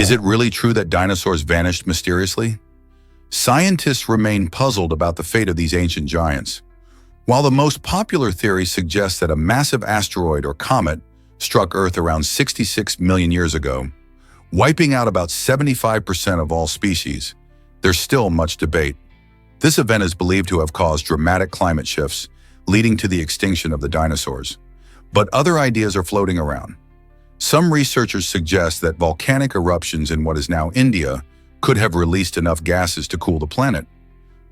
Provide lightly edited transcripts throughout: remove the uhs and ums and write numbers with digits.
Is it really true that dinosaurs vanished mysteriously? Scientists remain puzzled about the fate of these ancient giants. While the most popular theory suggests that a massive asteroid or comet struck Earth around 66 million years ago, wiping out about 75% of all species, there's still much debate. This event is believed to have caused dramatic climate shifts, leading to the extinction of the dinosaurs. But other ideas are floating around. Some researchers suggest that volcanic eruptions in what is now India could have released enough gases to cool the planet.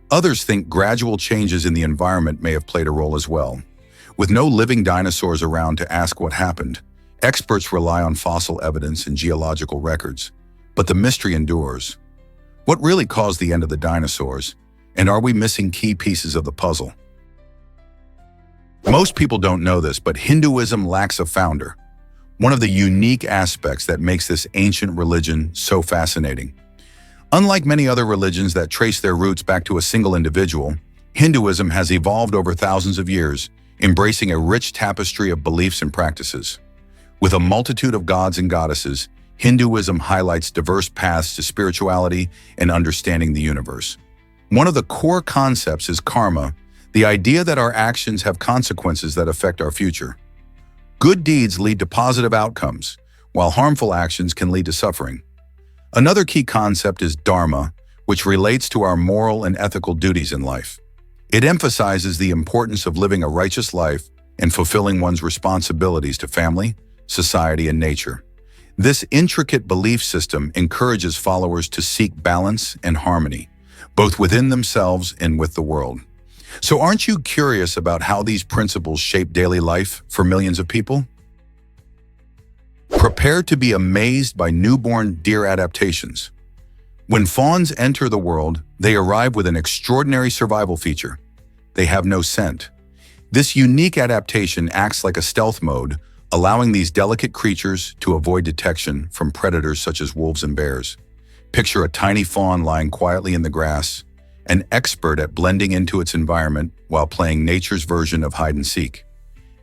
Others think gradual changes in the environment may have played a role as well. With no living dinosaurs around to ask what happened, experts rely on fossil evidence and geological records. But the mystery endures. What really caused the end of the dinosaurs? And are we missing key pieces of the puzzle? Most people don't know this, but Hinduism lacks a founder. One of the unique aspects that makes this ancient religion so fascinating. Unlike many other religions that trace their roots back to a single individual, Hinduism has evolved over thousands of years, embracing a rich tapestry of beliefs and practices. With a multitude of gods and goddesses, Hinduism highlights diverse paths to spirituality and understanding the universe. One of the core concepts is karma, the idea that our actions have consequences that affect our future. Good deeds lead to positive outcomes, while harmful actions can lead to suffering. Another key concept is dharma, which relates to our moral and ethical duties in life. It emphasizes the importance of living a righteous life and fulfilling one's responsibilities to family, society, and nature. This intricate belief system encourages followers to seek balance and harmony, both within themselves and with the world. So aren't you curious about how these principles shape daily life for millions of people? Prepare to be amazed by newborn deer adaptations. When fawns enter the world, they arrive with an extraordinary survival feature. They have no scent. This unique adaptation acts like a stealth mode, allowing these delicate creatures to avoid detection from predators such as wolves and bears. Picture a tiny fawn lying quietly in the grass, an expert at blending into its environment while playing nature's version of hide and seek.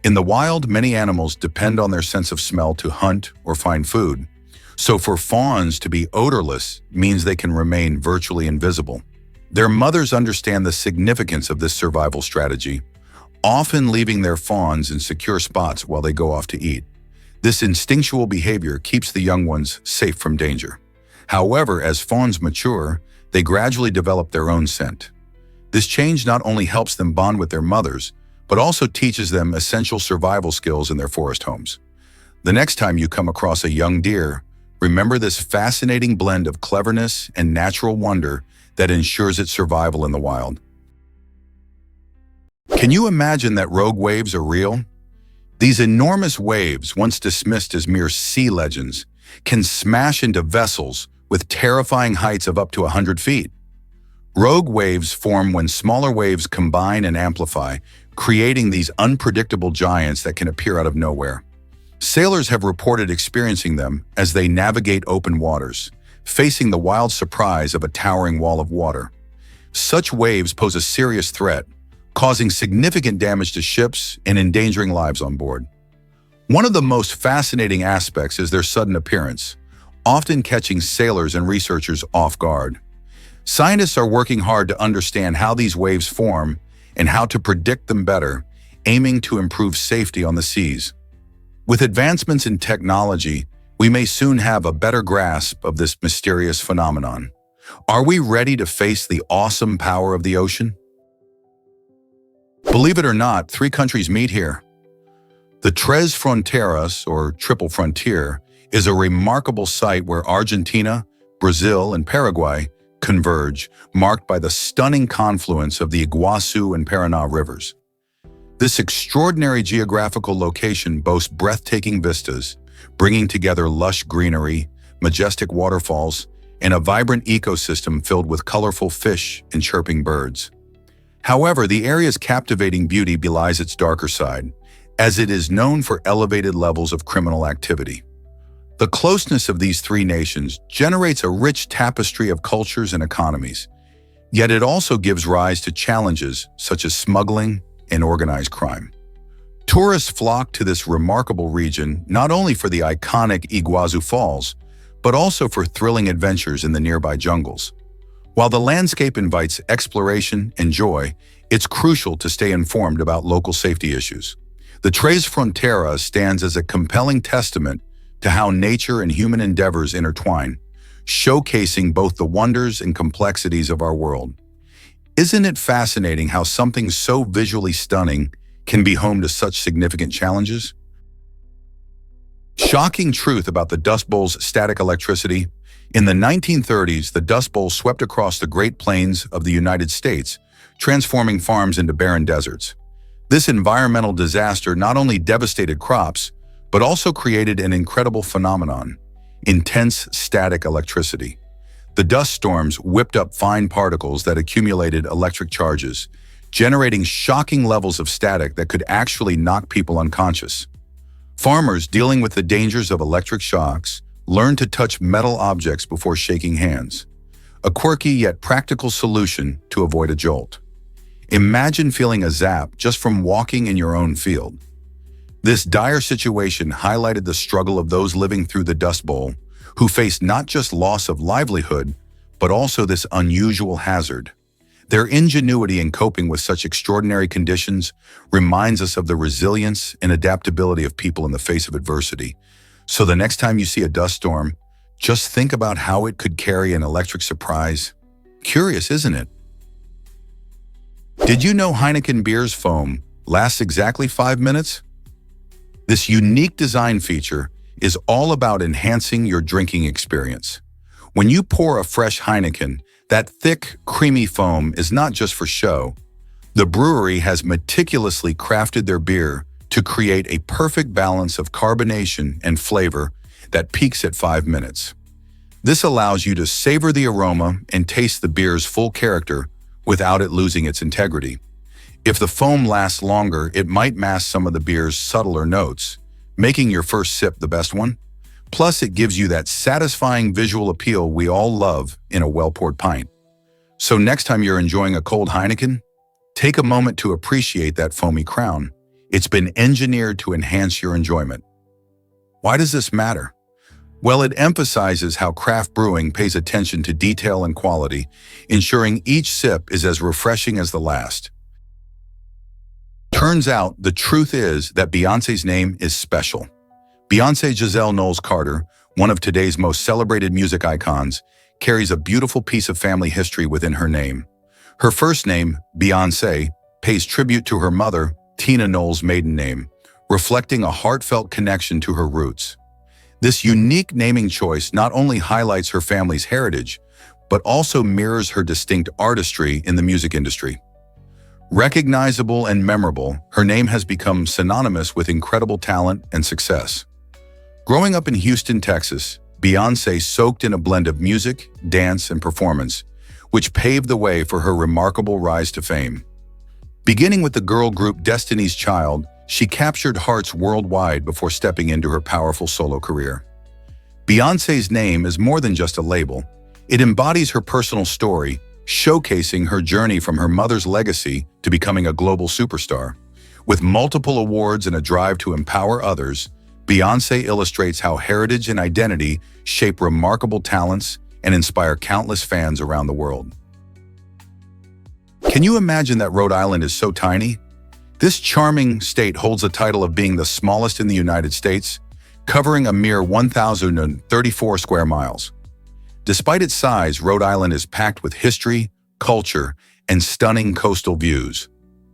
In the wild, many animals depend on their sense of smell to hunt or find food. So for fawns to be odorless means they can remain virtually invisible. Their mothers understand the significance of this survival strategy, often leaving their fawns in secure spots while they go off to eat. This instinctual behavior keeps the young ones safe from danger. However, as fawns mature, they gradually develop their own scent. This change not only helps them bond with their mothers, but also teaches them essential survival skills in their forest homes. The next time you come across a young deer, remember this fascinating blend of cleverness and natural wonder that ensures its survival in the wild. Can you imagine that rogue waves are real? These enormous waves, once dismissed as mere sea legends, can smash into vessels with terrifying heights of up to 100 feet. Rogue waves form when smaller waves combine and amplify, creating these unpredictable giants that can appear out of nowhere. Sailors have reported experiencing them as they navigate open waters, facing the wild surprise of a towering wall of water. Such waves pose a serious threat, causing significant damage to ships and endangering lives on board. One of the most fascinating aspects is their sudden appearance, often catching sailors and researchers off guard. Scientists are working hard to understand how these waves form and how to predict them better, aiming to improve safety on the seas. With advancements in technology, we may soon have a better grasp of this mysterious phenomenon. Are we ready to face the awesome power of the ocean? Believe it or not, 3 countries meet here. The Tres Fronteras, or Triple Frontier, is a remarkable site where Argentina, Brazil, and Paraguay converge, marked by the stunning confluence of the Iguazu and Paraná rivers. This extraordinary geographical location boasts breathtaking vistas, bringing together lush greenery, majestic waterfalls, and a vibrant ecosystem filled with colorful fish and chirping birds. However, the area's captivating beauty belies its darker side, as it is known for elevated levels of criminal activity. The closeness of these 3 nations generates a rich tapestry of cultures and economies, yet it also gives rise to challenges such as smuggling and organized crime. Tourists flock to this remarkable region not only for the iconic Iguazu Falls, but also for thrilling adventures in the nearby jungles. While the landscape invites exploration and joy, it's crucial to stay informed about local safety issues. The Tres Fronteras stands as a compelling testament to how nature and human endeavors intertwine, showcasing both the wonders and complexities of our world. Isn't it fascinating how something so visually stunning can be home to such significant challenges? Shocking truth about the Dust Bowl's static electricity. In the 1930s, the Dust Bowl swept across the Great Plains of the United States, transforming farms into barren deserts. This environmental disaster not only devastated crops, but also created an incredible phenomenon: intense static electricity. The dust storms whipped up fine particles that accumulated electric charges, generating shocking levels of static that could actually knock people unconscious. Farmers dealing with the dangers of electric shocks learned to touch metal objects before shaking hands, a quirky yet practical solution to avoid a jolt. Imagine feeling a zap just from walking in your own field. This dire situation highlighted the struggle of those living through the Dust Bowl, who faced not just loss of livelihood, but also this unusual hazard. Their ingenuity in coping with such extraordinary conditions reminds us of the resilience and adaptability of people in the face of adversity. So the next time you see a dust storm, just think about how it could carry an electric surprise. Curious, isn't it? Did you know Heineken beer's foam lasts exactly 5 minutes? This unique design feature is all about enhancing your drinking experience. When you pour a fresh Heineken, that thick, creamy foam is not just for show. The brewery has meticulously crafted their beer to create a perfect balance of carbonation and flavor that peaks at 5 minutes. This allows you to savor the aroma and taste the beer's full character without it losing its integrity. If the foam lasts longer, it might mask some of the beer's subtler notes, making your first sip the best one. Plus, it gives you that satisfying visual appeal we all love in a well-poured pint. So next time you're enjoying a cold Heineken, take a moment to appreciate that foamy crown. It's been engineered to enhance your enjoyment. Why does this matter? Well, it emphasizes how craft brewing pays attention to detail and quality, ensuring each sip is as refreshing as the last. Turns out, the truth is that Beyoncé's name is special. Beyoncé Giselle Knowles-Carter, one of today's most celebrated music icons, carries a beautiful piece of family history within her name. Her first name, Beyoncé, pays tribute to her mother, Tina Knowles' maiden name, reflecting a heartfelt connection to her roots. This unique naming choice not only highlights her family's heritage, but also mirrors her distinct artistry in the music industry. Recognizable and memorable, her name has become synonymous with incredible talent and success. Growing up in Houston, Texas, Beyoncé soaked in a blend of music, dance, and performance, which paved the way for her remarkable rise to fame. Beginning with the girl group Destiny's Child, she captured hearts worldwide before stepping into her powerful solo career. Beyoncé's name is more than just a label. It embodies her personal story, showcasing her journey from her mother's legacy to becoming a global superstar. With multiple awards and a drive to empower others, Beyoncé illustrates how heritage and identity shape remarkable talents and inspire countless fans around the world. Can you imagine that Rhode Island is so tiny? This charming state holds the title of being the smallest in the United States, covering a mere 1,034 square miles. Despite its size, Rhode Island is packed with history, culture, and stunning coastal views.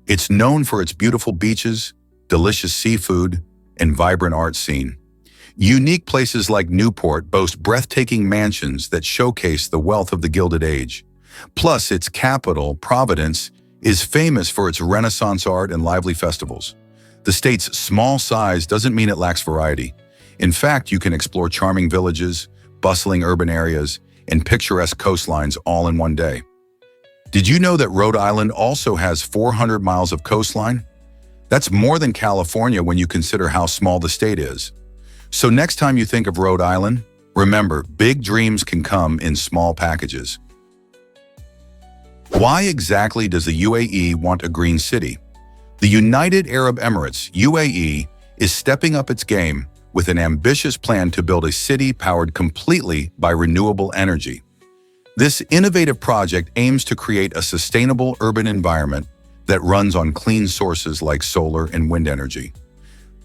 It's known for its beautiful beaches, delicious seafood, and vibrant art scene. Unique places like Newport boast breathtaking mansions that showcase the wealth of the Gilded Age. Plus, its capital, Providence, is famous for its Renaissance art and lively festivals. The state's small size doesn't mean it lacks variety. In fact, you can explore charming villages, bustling urban areas, and picturesque coastlines all in one day. Did you know that Rhode Island also has 400 miles of coastline? That's more than California when you consider how small the state is. So next time you think of Rhode Island, remember, big dreams can come in small packages. Why exactly does the UAE want a green city? The United Arab Emirates, UAE, is stepping up its game, with an ambitious plan to build a city powered completely by renewable energy. This innovative project aims to create a sustainable urban environment that runs on clean sources like solar and wind energy.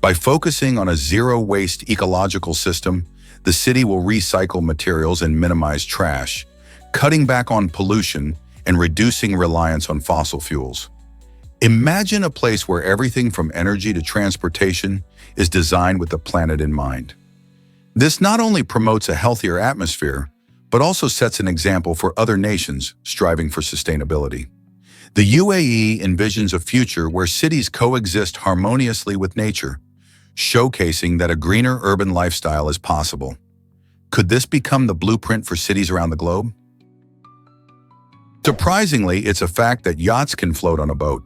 By focusing on a zero-waste ecological system, the city will recycle materials and minimize trash, cutting back on pollution and reducing reliance on fossil fuels. Imagine a place where everything from energy to transportation is designed with the planet in mind. This not only promotes a healthier atmosphere, but also sets an example for other nations striving for sustainability. The UAE envisions a future where cities coexist harmoniously with nature, showcasing that a greener urban lifestyle is possible. Could this become the blueprint for cities around the globe? Surprisingly, it's a fact that yachts can float on a boat.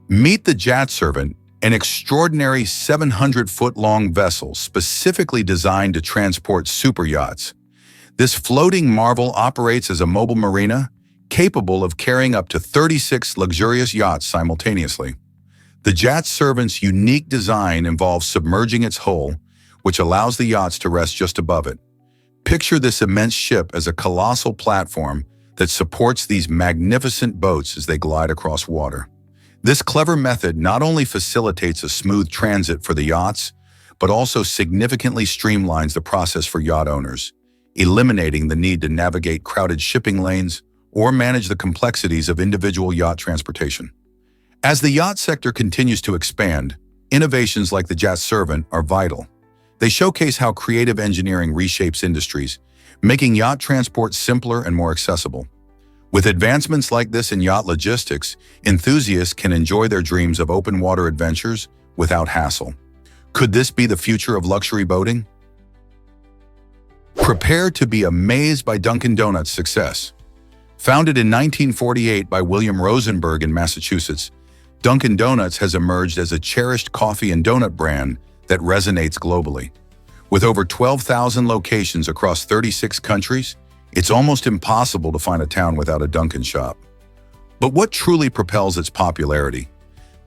Meet the Yacht Servant, an extraordinary 700-foot-long vessel specifically designed to transport super yachts. This floating marvel operates as a mobile marina, capable of carrying up to 36 luxurious yachts simultaneously. The Yacht Servant's unique design involves submerging its hull, which allows the yachts to rest just above it. Picture this immense ship as a colossal platform that supports these magnificent boats as they glide across water. This clever method not only facilitates a smooth transit for the yachts, but also significantly streamlines the process for yacht owners, eliminating the need to navigate crowded shipping lanes or manage the complexities of individual yacht transportation. As the yacht sector continues to expand, innovations like the Yacht Servant are vital. They showcase how creative engineering reshapes industries, making yacht transport simpler and more accessible. With advancements like this in yacht logistics, enthusiasts can enjoy their dreams of open water adventures without hassle. Could this be the future of luxury boating? Prepare to be amazed by Dunkin' Donuts' success. Founded in 1948 by William Rosenberg in Massachusetts, Dunkin' Donuts has emerged as a cherished coffee and donut brand that resonates globally. With over 12,000 locations across 36 countries, it's almost impossible to find a town without a Dunkin' shop. But what truly propels its popularity?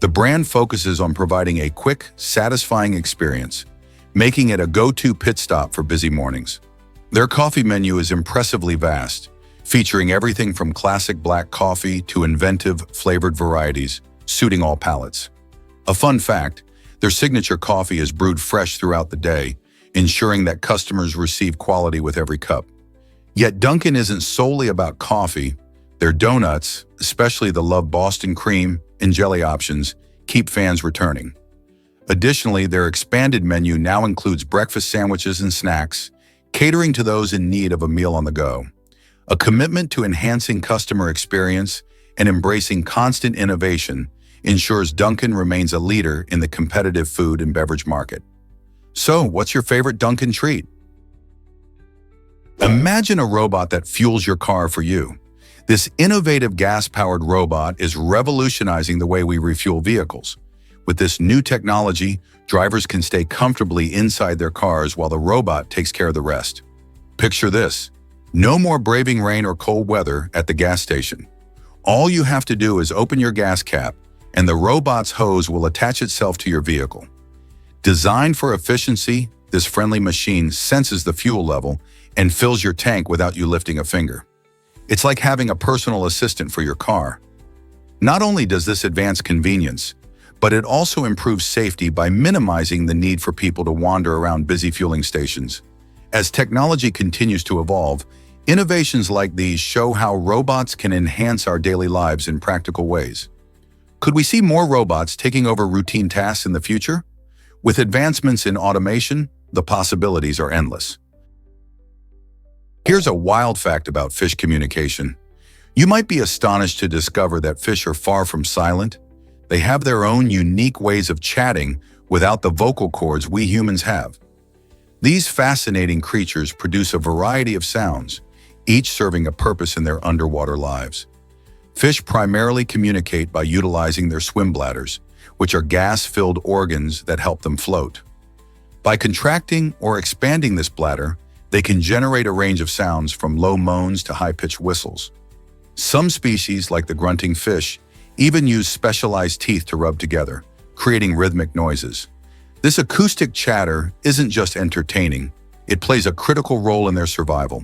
The brand focuses on providing a quick, satisfying experience, making it a go-to pit stop for busy mornings. Their coffee menu is impressively vast, featuring everything from classic black coffee to inventive, flavored varieties, suiting all palates. A fun fact, their signature coffee is brewed fresh throughout the day, ensuring that customers receive quality with every cup. Yet Dunkin' isn't solely about coffee. Their donuts, especially the loved Boston cream and jelly options, keep fans returning. Additionally, their expanded menu now includes breakfast sandwiches and snacks, catering to those in need of a meal on the go. A commitment to enhancing customer experience and embracing constant innovation ensures Dunkin' remains a leader in the competitive food and beverage market. So, what's your favorite Dunkin' treat? Imagine a robot that fuels your car for you. This innovative gas-powered robot is revolutionizing the way we refuel vehicles. With this new technology, drivers can stay comfortably inside their cars while the robot takes care of the rest. Picture this: no more braving rain or cold weather at the gas station. All you have to do is open your gas cap, and the robot's hose will attach itself to your vehicle. Designed for efficiency, this friendly machine senses the fuel level and fills your tank without you lifting a finger. It's like having a personal assistant for your car. Not only does this advance convenience, but it also improves safety by minimizing the need for people to wander around busy fueling stations. As technology continues to evolve, innovations like these show how robots can enhance our daily lives in practical ways. Could we see more robots taking over routine tasks in the future? With advancements in automation, the possibilities are endless. Here's a wild fact about fish communication. You might be astonished to discover that fish are far from silent. They have their own unique ways of chatting without the vocal cords we humans have. These fascinating creatures produce a variety of sounds, each serving a purpose in their underwater lives. Fish primarily communicate by utilizing their swim bladders, which are gas-filled organs that help them float. By contracting or expanding this bladder, they can generate a range of sounds from low moans to high-pitched whistles. Some species, like the grunting fish, even use specialized teeth to rub together, creating rhythmic noises. This acoustic chatter isn't just entertaining, it plays a critical role in their survival.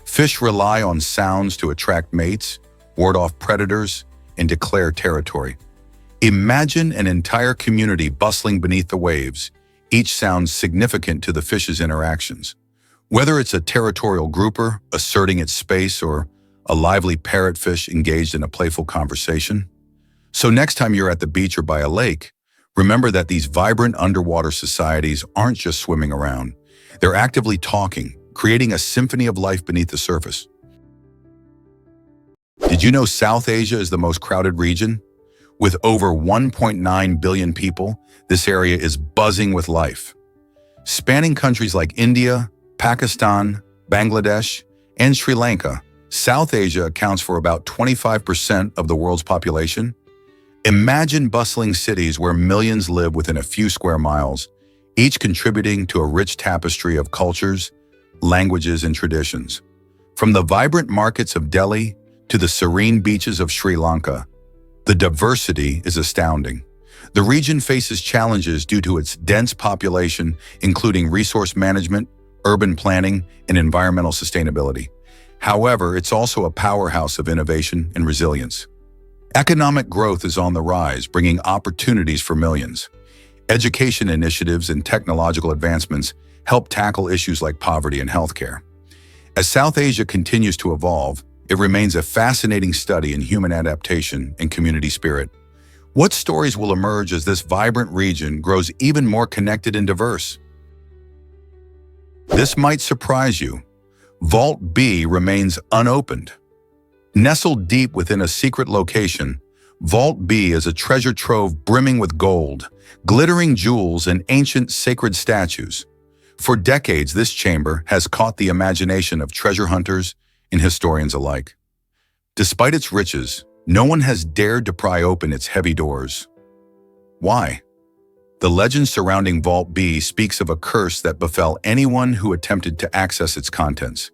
Fish rely on sounds to attract mates, ward off predators, and declare territory. Imagine an entire community bustling beneath the waves, each sound significant to the fish's interactions. Whether it's a territorial grouper asserting its space or a lively parrotfish engaged in a playful conversation. So next time you're at the beach or by a lake, remember that these vibrant underwater societies aren't just swimming around. They're actively talking, creating a symphony of life beneath the surface. Did you know South Asia is the most crowded region? With over 1.9 billion people, this area is buzzing with life. Spanning countries like India, Pakistan, Bangladesh, and Sri Lanka, South Asia accounts for about 25% of the world's population. Imagine bustling cities where millions live within a few square miles, each contributing to a rich tapestry of cultures, languages, and traditions. From the vibrant markets of Delhi to the serene beaches of Sri Lanka, the diversity is astounding. The region faces challenges due to its dense population, including resource management, urban planning, and environmental sustainability. However, it's also a powerhouse of innovation and resilience. Economic growth is on the rise, bringing opportunities for millions. Education initiatives and technological advancements help tackle issues like poverty and healthcare. As South Asia continues to evolve, it remains a fascinating study in human adaptation and community spirit. What stories will emerge as this vibrant region grows even more connected and diverse? This might surprise you. Vault B remains unopened. Nestled deep within a secret location, Vault B is a treasure trove brimming with gold, glittering jewels, and ancient sacred statues. For decades, this chamber has caught the imagination of treasure hunters and historians alike. Despite its riches, no one has dared to pry open its heavy doors. Why? The legend surrounding Vault B speaks of a curse that befell anyone who attempted to access its contents.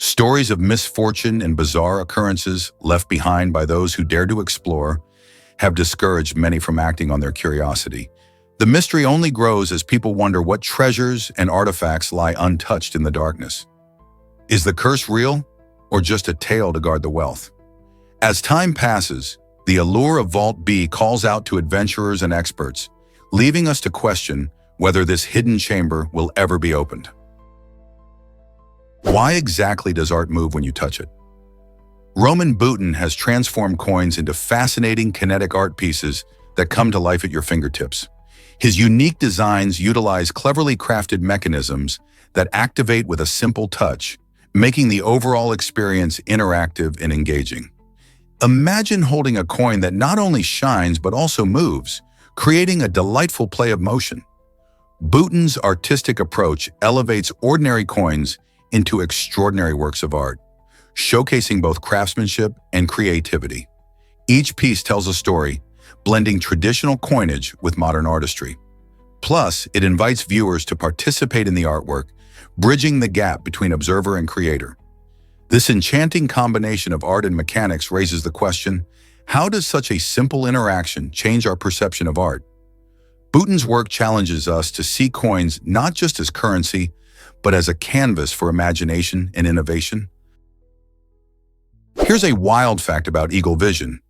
Stories of misfortune and bizarre occurrences left behind by those who dare to explore have discouraged many from acting on their curiosity. The mystery only grows as people wonder what treasures and artifacts lie untouched in the darkness. Is the curse real, or just a tale to guard the wealth? As time passes, the allure of Vault B calls out to adventurers and experts, leaving us to question whether this hidden chamber will ever be opened. Why exactly does art move when you touch it? Roman Boutin has transformed coins into fascinating kinetic art pieces that come to life at your fingertips. His unique designs utilize cleverly crafted mechanisms that activate with a simple touch, making the overall experience interactive and engaging. Imagine holding a coin that not only shines but also moves, creating a delightful play of motion. Boutin's artistic approach elevates ordinary coins into extraordinary works of art, showcasing both craftsmanship and creativity. Each piece tells a story, blending traditional coinage with modern artistry. Plus, it invites viewers to participate in the artwork, bridging the gap between observer and creator. This enchanting combination of art and mechanics raises the question, how does such a simple interaction change our perception of art? Boutin's work challenges us to see coins not just as currency, but as a canvas for imagination and innovation. Here's a wild fact about eagle vision.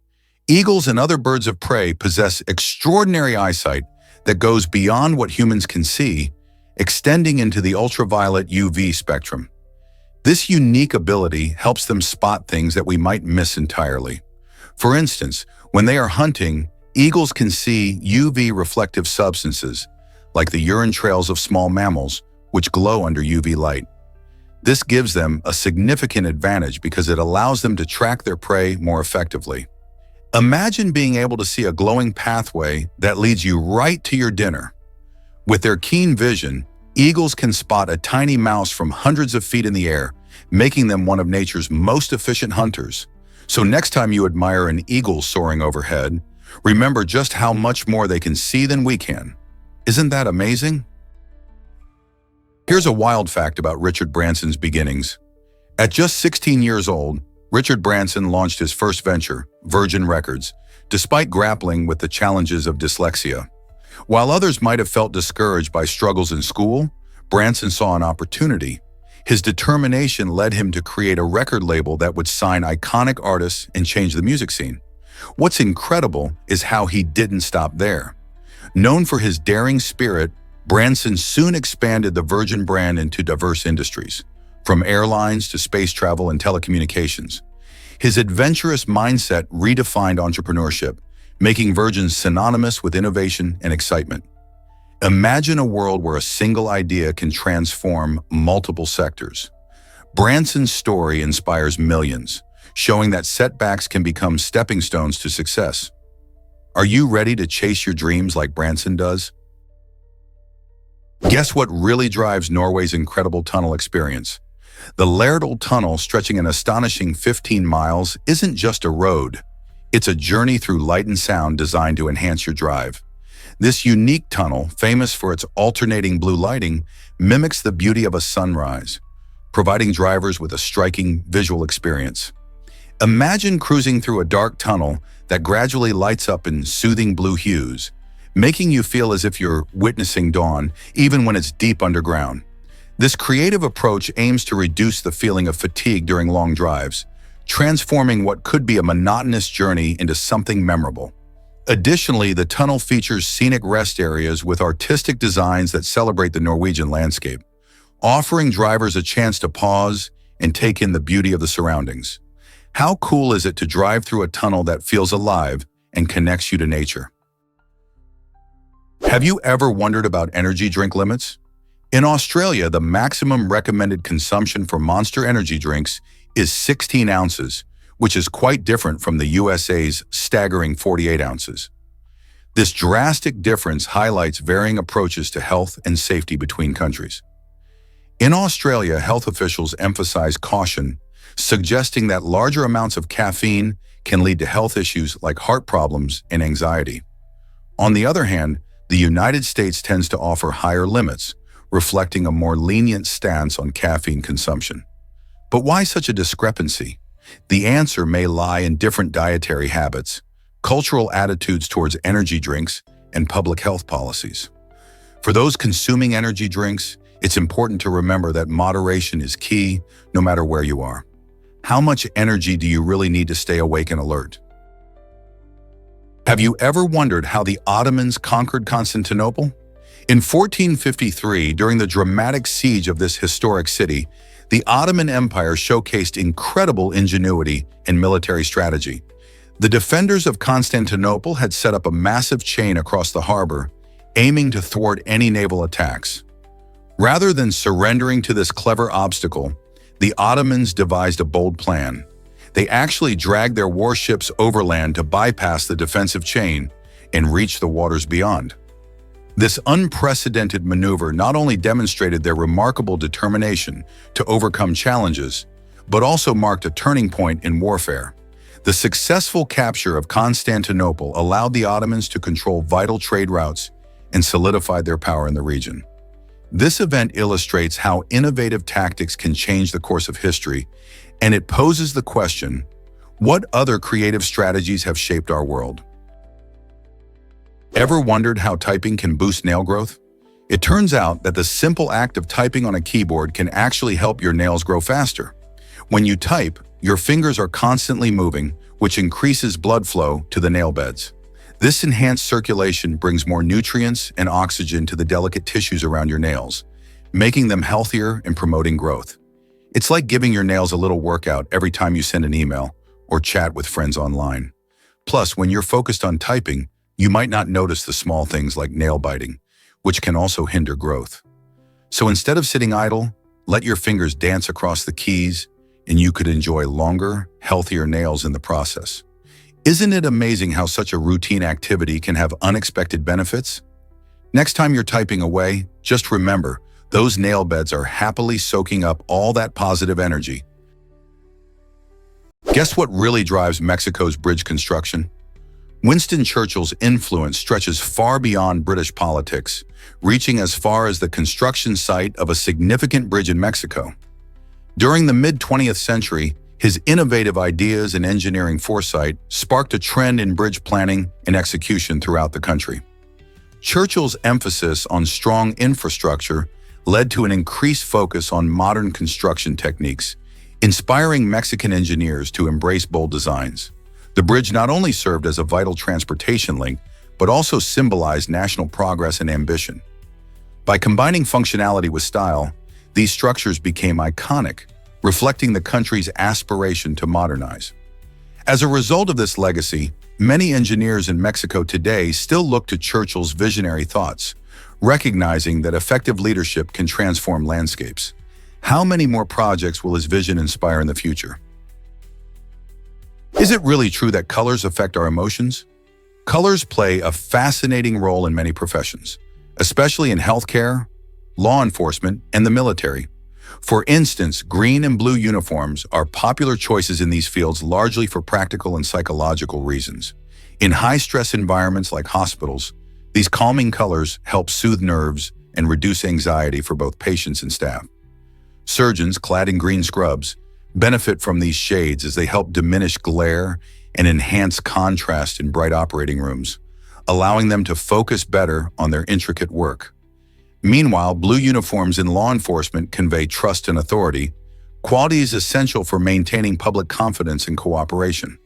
Eagles and other birds of prey possess extraordinary eyesight that goes beyond what humans can see, extending into the ultraviolet UV spectrum. This unique ability helps them spot things that we might miss entirely. For instance, when they are hunting, eagles can see UV reflective substances, like the urine trails of small mammals, which glow under UV light. This gives them a significant advantage because it allows them to track their prey more effectively. Imagine being able to see a glowing pathway that leads you right to your dinner. With their keen vision, eagles can spot a tiny mouse from hundreds of feet in the air, making them one of nature's most efficient hunters. So next time you admire an eagle soaring overhead, remember just how much more they can see than we can. Isn't that amazing? Here's a wild fact about Richard Branson's beginnings. At just 16 years old, Richard Branson launched his first venture, Virgin Records, despite grappling with the challenges of dyslexia. While others might have felt discouraged by struggles in school, Branson saw an opportunity. His determination led him to create a record label that would sign iconic artists and change the music scene. What's incredible is how he didn't stop there. Known for his daring spirit, Branson soon expanded the Virgin brand into diverse industries, from airlines to space travel and telecommunications. His adventurous mindset redefined entrepreneurship, making Virgin synonymous with innovation and excitement. Imagine a world where a single idea can transform multiple sectors. Branson's story inspires millions, showing that setbacks can become stepping stones to success. Are you ready to chase your dreams like Branson does? Guess what really drives Norway's incredible tunnel experience? The Lærdal Tunnel, stretching an astonishing 15 miles, isn't just a road. It's a journey through light and sound designed to enhance your drive. This unique tunnel, famous for its alternating blue lighting, mimics the beauty of a sunrise, providing drivers with a striking visual experience. Imagine cruising through a dark tunnel that gradually lights up in soothing blue hues, making you feel as if you're witnessing dawn, even when it's deep underground. This creative approach aims to reduce the feeling of fatigue during long drives, transforming what could be a monotonous journey into something memorable. Additionally, the tunnel features scenic rest areas with artistic designs that celebrate the Norwegian landscape, offering drivers a chance to pause and take in the beauty of the surroundings. How cool is it to drive through a tunnel that feels alive and connects you to nature? Have you ever wondered about energy drink limits? In Australia, the maximum recommended consumption for Monster energy drinks is 16 ounces, which is quite different from the USA's staggering 48 ounces. This drastic difference highlights varying approaches to health and safety between countries. In Australia, health officials emphasize caution, suggesting that larger amounts of caffeine can lead to health issues like heart problems and anxiety. On the other hand, the United States tends to offer higher limits, reflecting a more lenient stance on caffeine consumption. But why such a discrepancy? The answer may lie in different dietary habits, cultural attitudes towards energy drinks, and public health policies. For those consuming energy drinks, it's important to remember that moderation is key, no matter where you are. How much energy do you really need to stay awake and alert? Have you ever wondered how the Ottomans conquered Constantinople? In 1453, during the dramatic siege of this historic city, the Ottoman Empire showcased incredible ingenuity and military strategy. The defenders of Constantinople had set up a massive chain across the harbor, aiming to thwart any naval attacks. Rather than surrendering to this clever obstacle, the Ottomans devised a bold plan. They actually dragged their warships overland to bypass the defensive chain and reach the waters beyond. This unprecedented maneuver not only demonstrated their remarkable determination to overcome challenges, but also marked a turning point in warfare. The successful capture of Constantinople allowed the Ottomans to control vital trade routes and solidified their power in the region. This event illustrates how innovative tactics can change the course of history, and it poses the question, what other creative strategies have shaped our world? Ever wondered how typing can boost nail growth? It turns out that the simple act of typing on a keyboard can actually help your nails grow faster. When you type, your fingers are constantly moving, which increases blood flow to the nail beds. This enhanced circulation brings more nutrients and oxygen to the delicate tissues around your nails, making them healthier and promoting growth. It's like giving your nails a little workout every time you send an email or chat with friends online. Plus, when you're focused on typing, you might not notice the small things like nail biting, which can also hinder growth. So instead of sitting idle, let your fingers dance across the keys, and you could enjoy longer, healthier nails in the process. Isn't it amazing how such a routine activity can have unexpected benefits? Next time you're typing away, just remember, those nail beds are happily soaking up all that positive energy. Guess what really drives Mexico's bridge construction? Winston Churchill's influence stretches far beyond British politics, reaching as far as the construction site of a significant bridge in Mexico. During the mid-20th century, his innovative ideas and engineering foresight sparked a trend in bridge planning and execution throughout the country. Churchill's emphasis on strong infrastructure led to an increased focus on modern construction techniques, inspiring Mexican engineers to embrace bold designs. The bridge not only served as a vital transportation link, but also symbolized national progress and ambition. By combining functionality with style, these structures became iconic, reflecting the country's aspiration to modernize. As a result of this legacy, many engineers in Mexico today still look to Churchill's visionary thoughts, recognizing that effective leadership can transform landscapes. How many more projects will his vision inspire in the future? Is it really true that colors affect our emotions? Colors play a fascinating role in many professions, especially in healthcare, law enforcement, and the military. For instance, green and blue uniforms are popular choices in these fields largely for practical and psychological reasons. In high-stress environments like hospitals, these calming colors help soothe nerves and reduce anxiety for both patients and staff. Surgeons, clad in green scrubs, benefit from these shades as they help diminish glare and enhance contrast in bright operating rooms, allowing them to focus better on their intricate work. Meanwhile, blue uniforms in law enforcement convey trust and authority, qualities essential for maintaining public confidence and cooperation.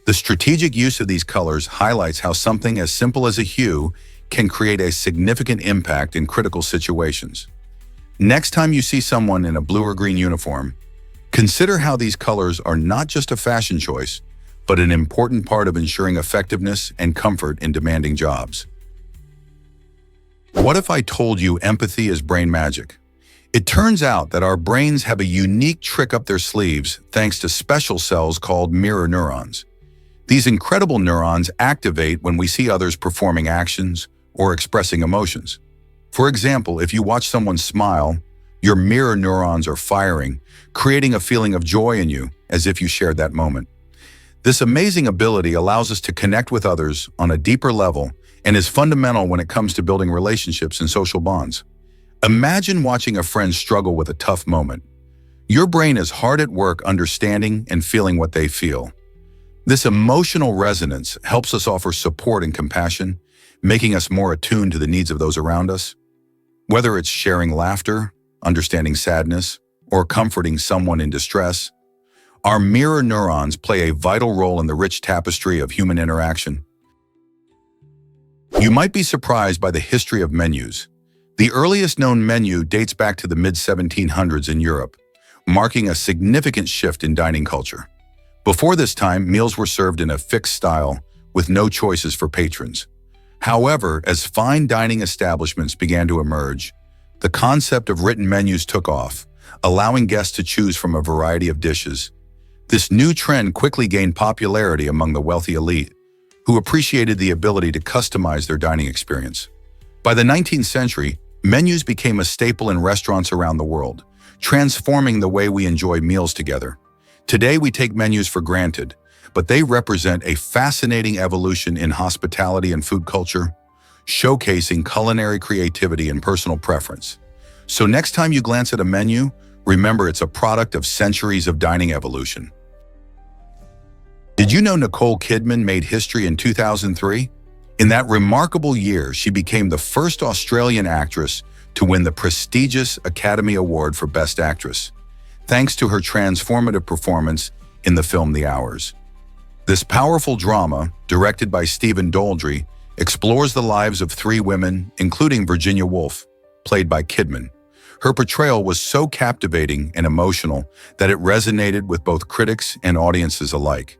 The strategic use of these colors highlights how something as simple as a hue can create a significant impact in critical situations. Next time you see someone in a blue or green uniform, consider how these colors are not just a fashion choice, but an important part of ensuring effectiveness and comfort in demanding jobs. What if I told you empathy is brain magic? It turns out that our brains have a unique trick up their sleeves thanks to special cells called mirror neurons. These incredible neurons activate when we see others performing actions or expressing emotions. For example, if you watch someone smile, your mirror neurons are firing, creating a feeling of joy in you, as if you shared that moment. This amazing ability allows us to connect with others on a deeper level and is fundamental when it comes to building relationships and social bonds. Imagine watching a friend struggle with a tough moment. Your brain is hard at work understanding and feeling what they feel. This emotional resonance helps us offer support and compassion, making us more attuned to the needs of those around us. Whether it's sharing laughter, understanding sadness, or comforting someone in distress, our mirror neurons play a vital role in the rich tapestry of human interaction. You might be surprised by the history of menus. The earliest known menu dates back to the mid-1700s in Europe, marking a significant shift in dining culture. Before this time, meals were served in a fixed style with no choices for patrons. However, as fine dining establishments began to emerge, the concept of written menus took off, allowing guests to choose from a variety of dishes. This new trend quickly gained popularity among the wealthy elite, who appreciated the ability to customize their dining experience. By the 19th century, menus became a staple in restaurants around the world, transforming the way we enjoy meals together. Today, we take menus for granted, but they represent a fascinating evolution in hospitality and food culture, showcasing culinary creativity and personal preference. So next time you glance at a menu, remember it's a product of centuries of dining evolution. Did you know Nicole Kidman made history in 2003? In that remarkable year, she became the first Australian actress to win the prestigious Academy Award for Best Actress, thanks to her transformative performance in the film The Hours. This powerful drama, directed by Stephen Daldry, explores the lives of three women, including Virginia Woolf, played by Kidman. Her portrayal was so captivating and emotional that it resonated with both critics and audiences alike,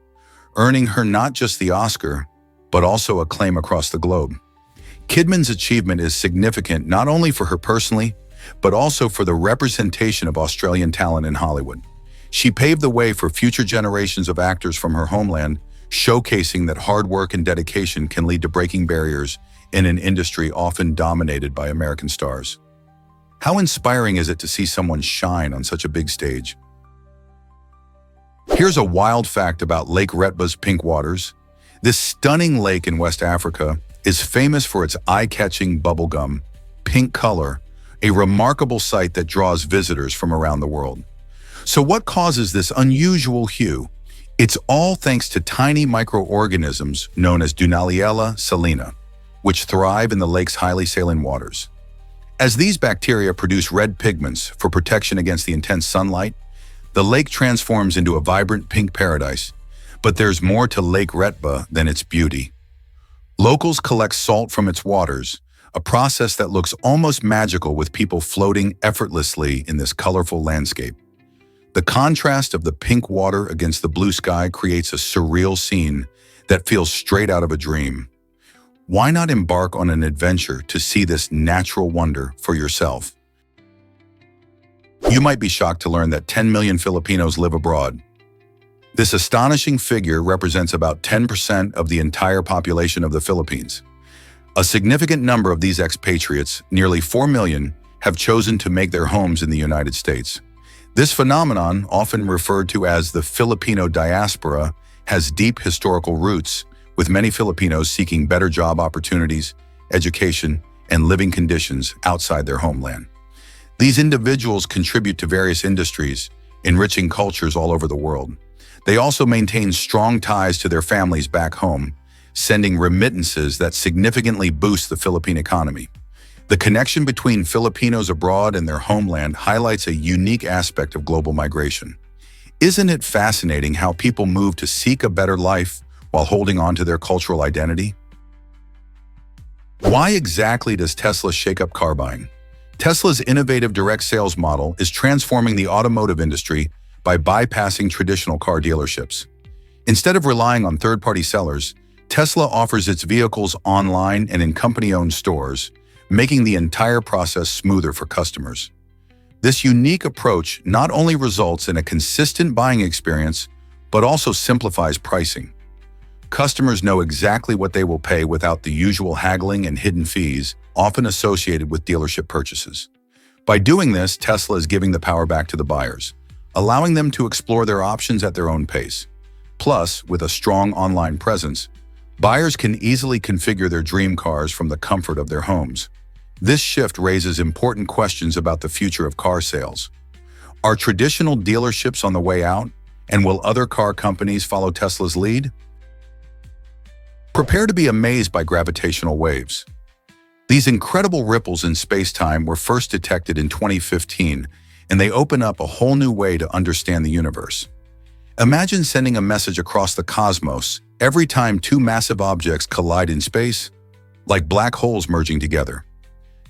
earning her not just the Oscar, but also acclaim across the globe. Kidman's achievement is significant not only for her personally, but also for the representation of Australian talent in Hollywood. She paved the way for future generations of actors from her homeland, showcasing that hard work and dedication can lead to breaking barriers in an industry often dominated by American stars. How inspiring is it to see someone shine on such a big stage? Here's a wild fact about Lake Retba's pink waters. This stunning lake in West Africa is famous for its eye-catching bubblegum, pink color, a remarkable sight that draws visitors from around the world. So what causes this unusual hue? It's all thanks to tiny microorganisms known as Dunaliella salina. which thrive in the lake's highly saline waters. As these bacteria produce red pigments for protection against the intense sunlight, the lake transforms into a vibrant pink paradise. But there's more to Lake Retba than its beauty. Locals collect salt from its waters, a process that looks almost magical with people floating effortlessly in this colorful landscape. The contrast of the pink water against the blue sky creates a surreal scene that feels straight out of a dream. Why not embark on an adventure to see this natural wonder for yourself? You might be shocked to learn that 10 million Filipinos live abroad. This astonishing figure represents about 10% of the entire population of the Philippines. A significant number of these expatriates, nearly 4 million, have chosen to make their homes in the United States. This phenomenon, often referred to as the Filipino diaspora, has deep historical roots, with many Filipinos seeking better job opportunities, education, and living conditions outside their homeland. These individuals contribute to various industries, enriching cultures all over the world. They also maintain strong ties to their families back home, sending remittances that significantly boost the Philippine economy. The connection between Filipinos abroad and their homeland highlights a unique aspect of global migration. Isn't it fascinating how people move to seek a better life while holding on to their cultural identity? Why exactly does Tesla shake up car buying? Tesla's innovative direct sales model is transforming the automotive industry by bypassing traditional car dealerships. Instead of relying on third-party sellers, Tesla offers its vehicles online and in company-owned stores, making the entire process smoother for customers. This unique approach not only results in a consistent buying experience, but also simplifies pricing. Customers know exactly what they will pay without the usual haggling and hidden fees often associated with dealership purchases. By doing this, Tesla is giving the power back to the buyers, allowing them to explore their options at their own pace. Plus, with a strong online presence, buyers can easily configure their dream cars from the comfort of their homes. This shift raises important questions about the future of car sales. Are traditional dealerships on the way out, and will other car companies follow Tesla's lead? Prepare to be amazed by gravitational waves. These incredible ripples in space-time were first detected in 2015, and they open up a whole new way to understand the universe. Imagine sending a message across the cosmos every time two massive objects collide in space, like black holes merging together.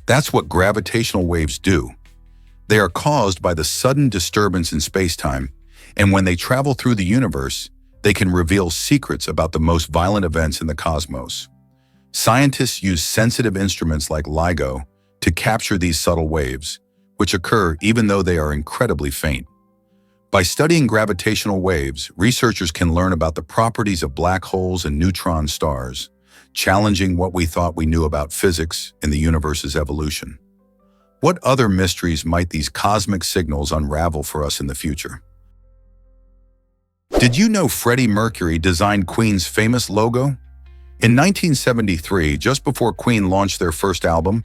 That's what gravitational waves do. They are caused by the sudden disturbance in space-time, and when they travel through the universe, they can reveal secrets about the most violent events in the cosmos. Scientists use sensitive instruments like LIGO to capture these subtle waves, which occur even though they are incredibly faint. By studying gravitational waves, researchers can learn about the properties of black holes and neutron stars, challenging what we thought we knew about physics and the universe's evolution. What other mysteries might these cosmic signals unravel for us in the future? Did you know Freddie Mercury designed Queen's famous logo? In 1973, just before Queen launched their first album,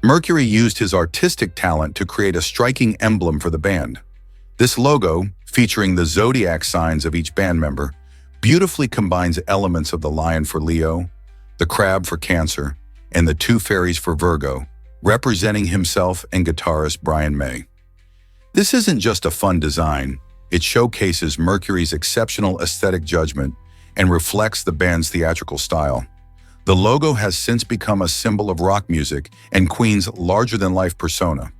Mercury used his artistic talent to create a striking emblem for the band. This logo, featuring the zodiac signs of each band member, beautifully combines elements of the lion for Leo, the crab for Cancer, and the two fairies for Virgo, representing himself and guitarist Brian May. This isn't just a fun design, it showcases Mercury's exceptional aesthetic judgment and reflects the band's theatrical style. The logo has since become a symbol of rock music and Queen's larger-than-life persona.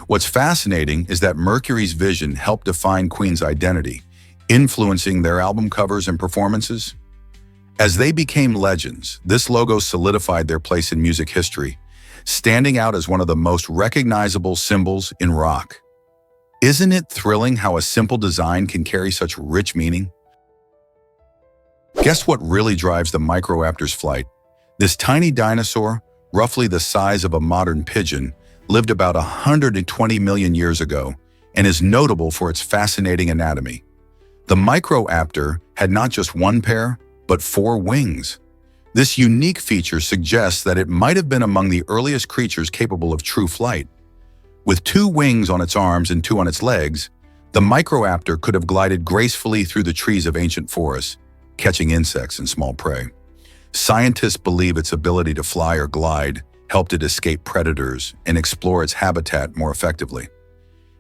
What's fascinating is that Mercury's vision helped define Queen's identity, influencing their album covers and performances. As they became legends, this logo solidified their place in music history, standing out as one of the most recognizable symbols in rock. Isn't it thrilling how a simple design can carry such rich meaning? Guess what really drives the Microraptor's flight? This tiny dinosaur, roughly the size of a modern pigeon, lived about 120 million years ago and is notable for its fascinating anatomy. The Microraptor had not just one pair, but 4 wings. This unique feature suggests that it might have been among the earliest creatures capable of true flight. With 2 wings on its arms and 2 on its legs, the Microraptor could have glided gracefully through the trees of ancient forests, catching insects and small prey. Scientists believe its ability to fly or glide helped it escape predators and explore its habitat more effectively.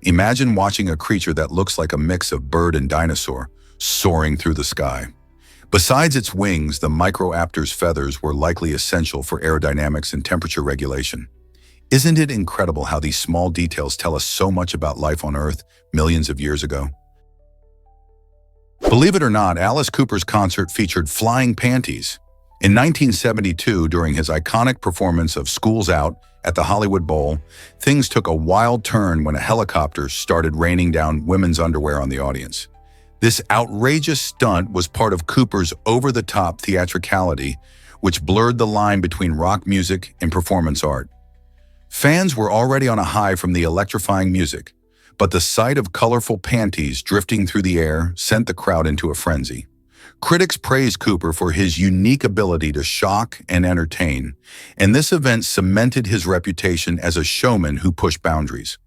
Imagine watching a creature that looks like a mix of bird and dinosaur soaring through the sky. Besides its wings, the Microraptor's feathers were likely essential for aerodynamics and temperature regulation. Isn't it incredible how these small details tell us so much about life on Earth millions of years ago? Believe it or not, Alice Cooper's concert featured flying panties. In 1972, during his iconic performance of School's Out at the Hollywood Bowl, things took a wild turn when a helicopter started raining down women's underwear on the audience. This outrageous stunt was part of Cooper's over-the-top theatricality, which blurred the line between rock music and performance art. Fans were already on a high from the electrifying music, but the sight of colorful panties drifting through the air sent the crowd into a frenzy. Critics praised Cooper for his unique ability to shock and entertain, and this event cemented his reputation as a showman who pushed boundaries.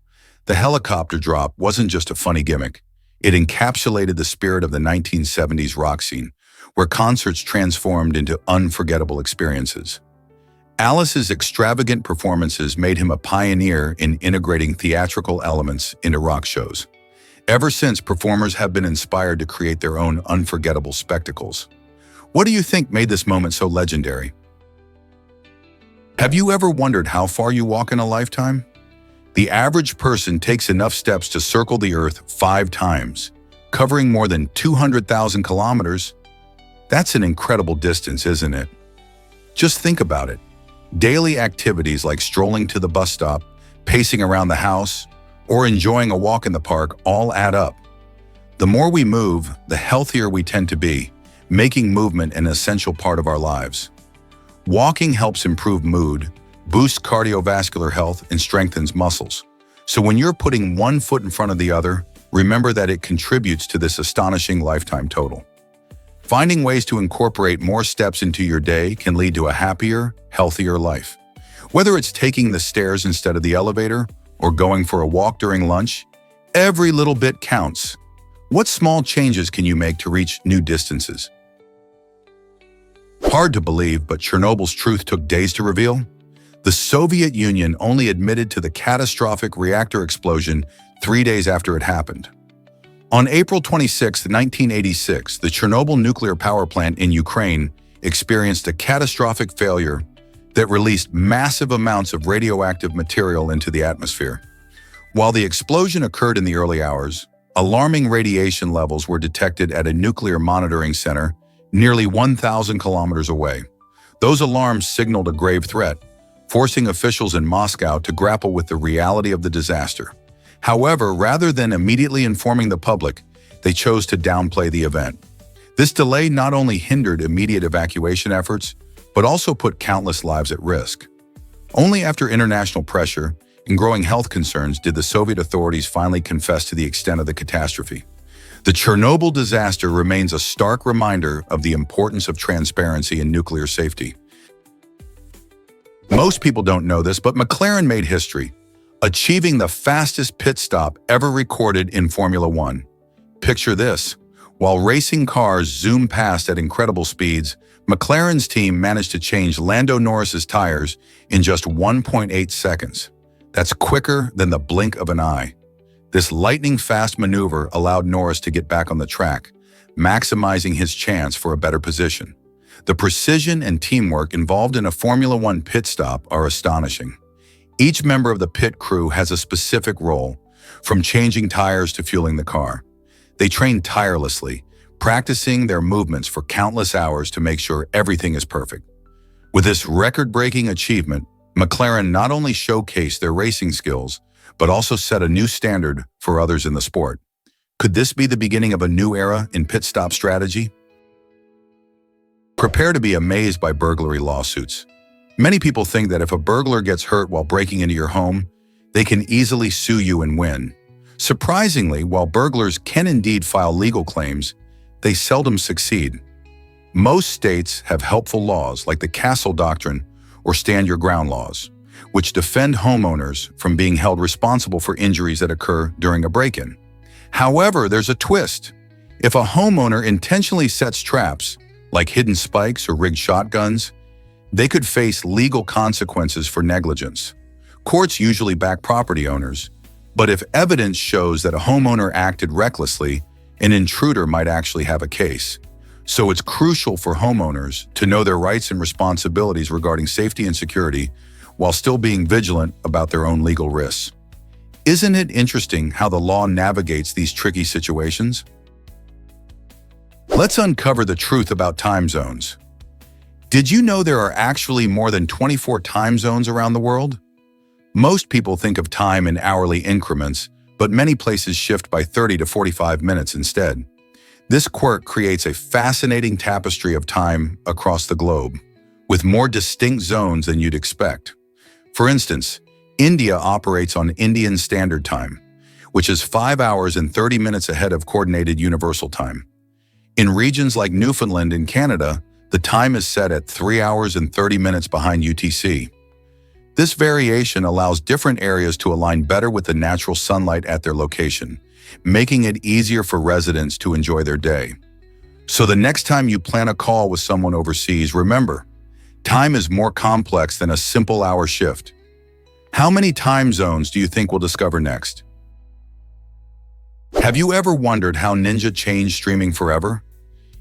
The helicopter drop wasn't just a funny gimmick. It encapsulated the spirit of the 1970s rock scene, where concerts transformed into unforgettable experiences. Alice's extravagant performances made him a pioneer in integrating theatrical elements into rock shows. Ever since, performers have been inspired to create their own unforgettable spectacles. What do you think made this moment so legendary? Have you ever wondered how far you walk in a lifetime? The average person takes enough steps to circle the Earth 5 times, covering more than 200,000 kilometers. That's an incredible distance, isn't it? Just think about it. Daily activities like strolling to the bus stop, pacing around the house, or enjoying a walk in the park all add up. The more we move, the healthier we tend to be, making movement an essential part of our lives. Walking helps improve mood, boosts cardiovascular health, and strengthens muscles. So when you're putting one foot in front of the other, remember that it contributes to this astonishing lifetime total. Finding ways to incorporate more steps into your day can lead to a happier, healthier life. Whether it's taking the stairs instead of the elevator or going for a walk during lunch, every little bit counts. What small changes can you make to reach new distances? Hard to believe, but Chernobyl's truth took days to reveal. The Soviet Union only admitted to the catastrophic reactor explosion 3 days after it happened. On April 26, 1986, the Chernobyl nuclear power plant in Ukraine experienced a catastrophic failure that released massive amounts of radioactive material into the atmosphere. While the explosion occurred in the early hours, alarming radiation levels were detected at a nuclear monitoring center nearly 1,000 kilometers away. Those alarms signaled a grave threat, forcing officials in Moscow to grapple with the reality of the disaster. However, rather than immediately informing the public, they chose to downplay the event. This delay not only hindered immediate evacuation efforts, but also put countless lives at risk. Only after international pressure and growing health concerns did the Soviet authorities finally confess to the extent of the catastrophe. The Chernobyl disaster remains a stark reminder of the importance of transparency in nuclear safety. Most people don't know this, but McLaren made history, achieving the fastest pit stop ever recorded in Formula One. Picture this. While racing cars zoom past at incredible speeds, McLaren's team managed to change Lando Norris's tires in just 1.8 seconds. That's quicker than the blink of an eye. This lightning-fast maneuver allowed Norris to get back on the track, maximizing his chance for a better position. The precision and teamwork involved in a Formula One pit stop are astonishing. Each member of the pit crew has a specific role, from changing tires to fueling the car. They train tirelessly, practicing their movements for countless hours to make sure everything is perfect. With this record-breaking achievement, McLaren not only showcased their racing skills, but also set a new standard for others in the sport. Could this be the beginning of a new era in pit stop strategy? Prepare to be amazed by burglary lawsuits. Many people think that if a burglar gets hurt while breaking into your home, they can easily sue you and win. Surprisingly, while burglars can indeed file legal claims, they seldom succeed. Most states have helpful laws like the Castle Doctrine or Stand Your Ground laws, which defend homeowners from being held responsible for injuries that occur during a break-in. However, there's a twist. If a homeowner intentionally sets traps, like hidden spikes or rigged shotguns, they could face legal consequences for negligence. Courts usually back property owners, but if evidence shows that a homeowner acted recklessly, an intruder might actually have a case. So it's crucial for homeowners to know their rights and responsibilities regarding safety and security while still being vigilant about their own legal risks. Isn't it interesting how the law navigates these tricky situations? Let's uncover the truth about time zones. Did you know there are actually more than 24 time zones around the world? Most people think of time in hourly increments, but many places shift by 30 to 45 minutes instead. This quirk creates a fascinating tapestry of time across the globe, with more distinct zones than you'd expect. For instance, India operates on Indian Standard Time, which is 5 hours and 30 minutes ahead of Coordinated Universal Time. In regions like Newfoundland in Canada, the time is set at 3 hours and 30 minutes behind UTC. This variation allows different areas to align better with the natural sunlight at their location, making it easier for residents to enjoy their day. So the next time you plan a call with someone overseas, remember, time is more complex than a simple hour shift. How many time zones do you think we'll discover next? Have you ever wondered how Ninja changed streaming forever?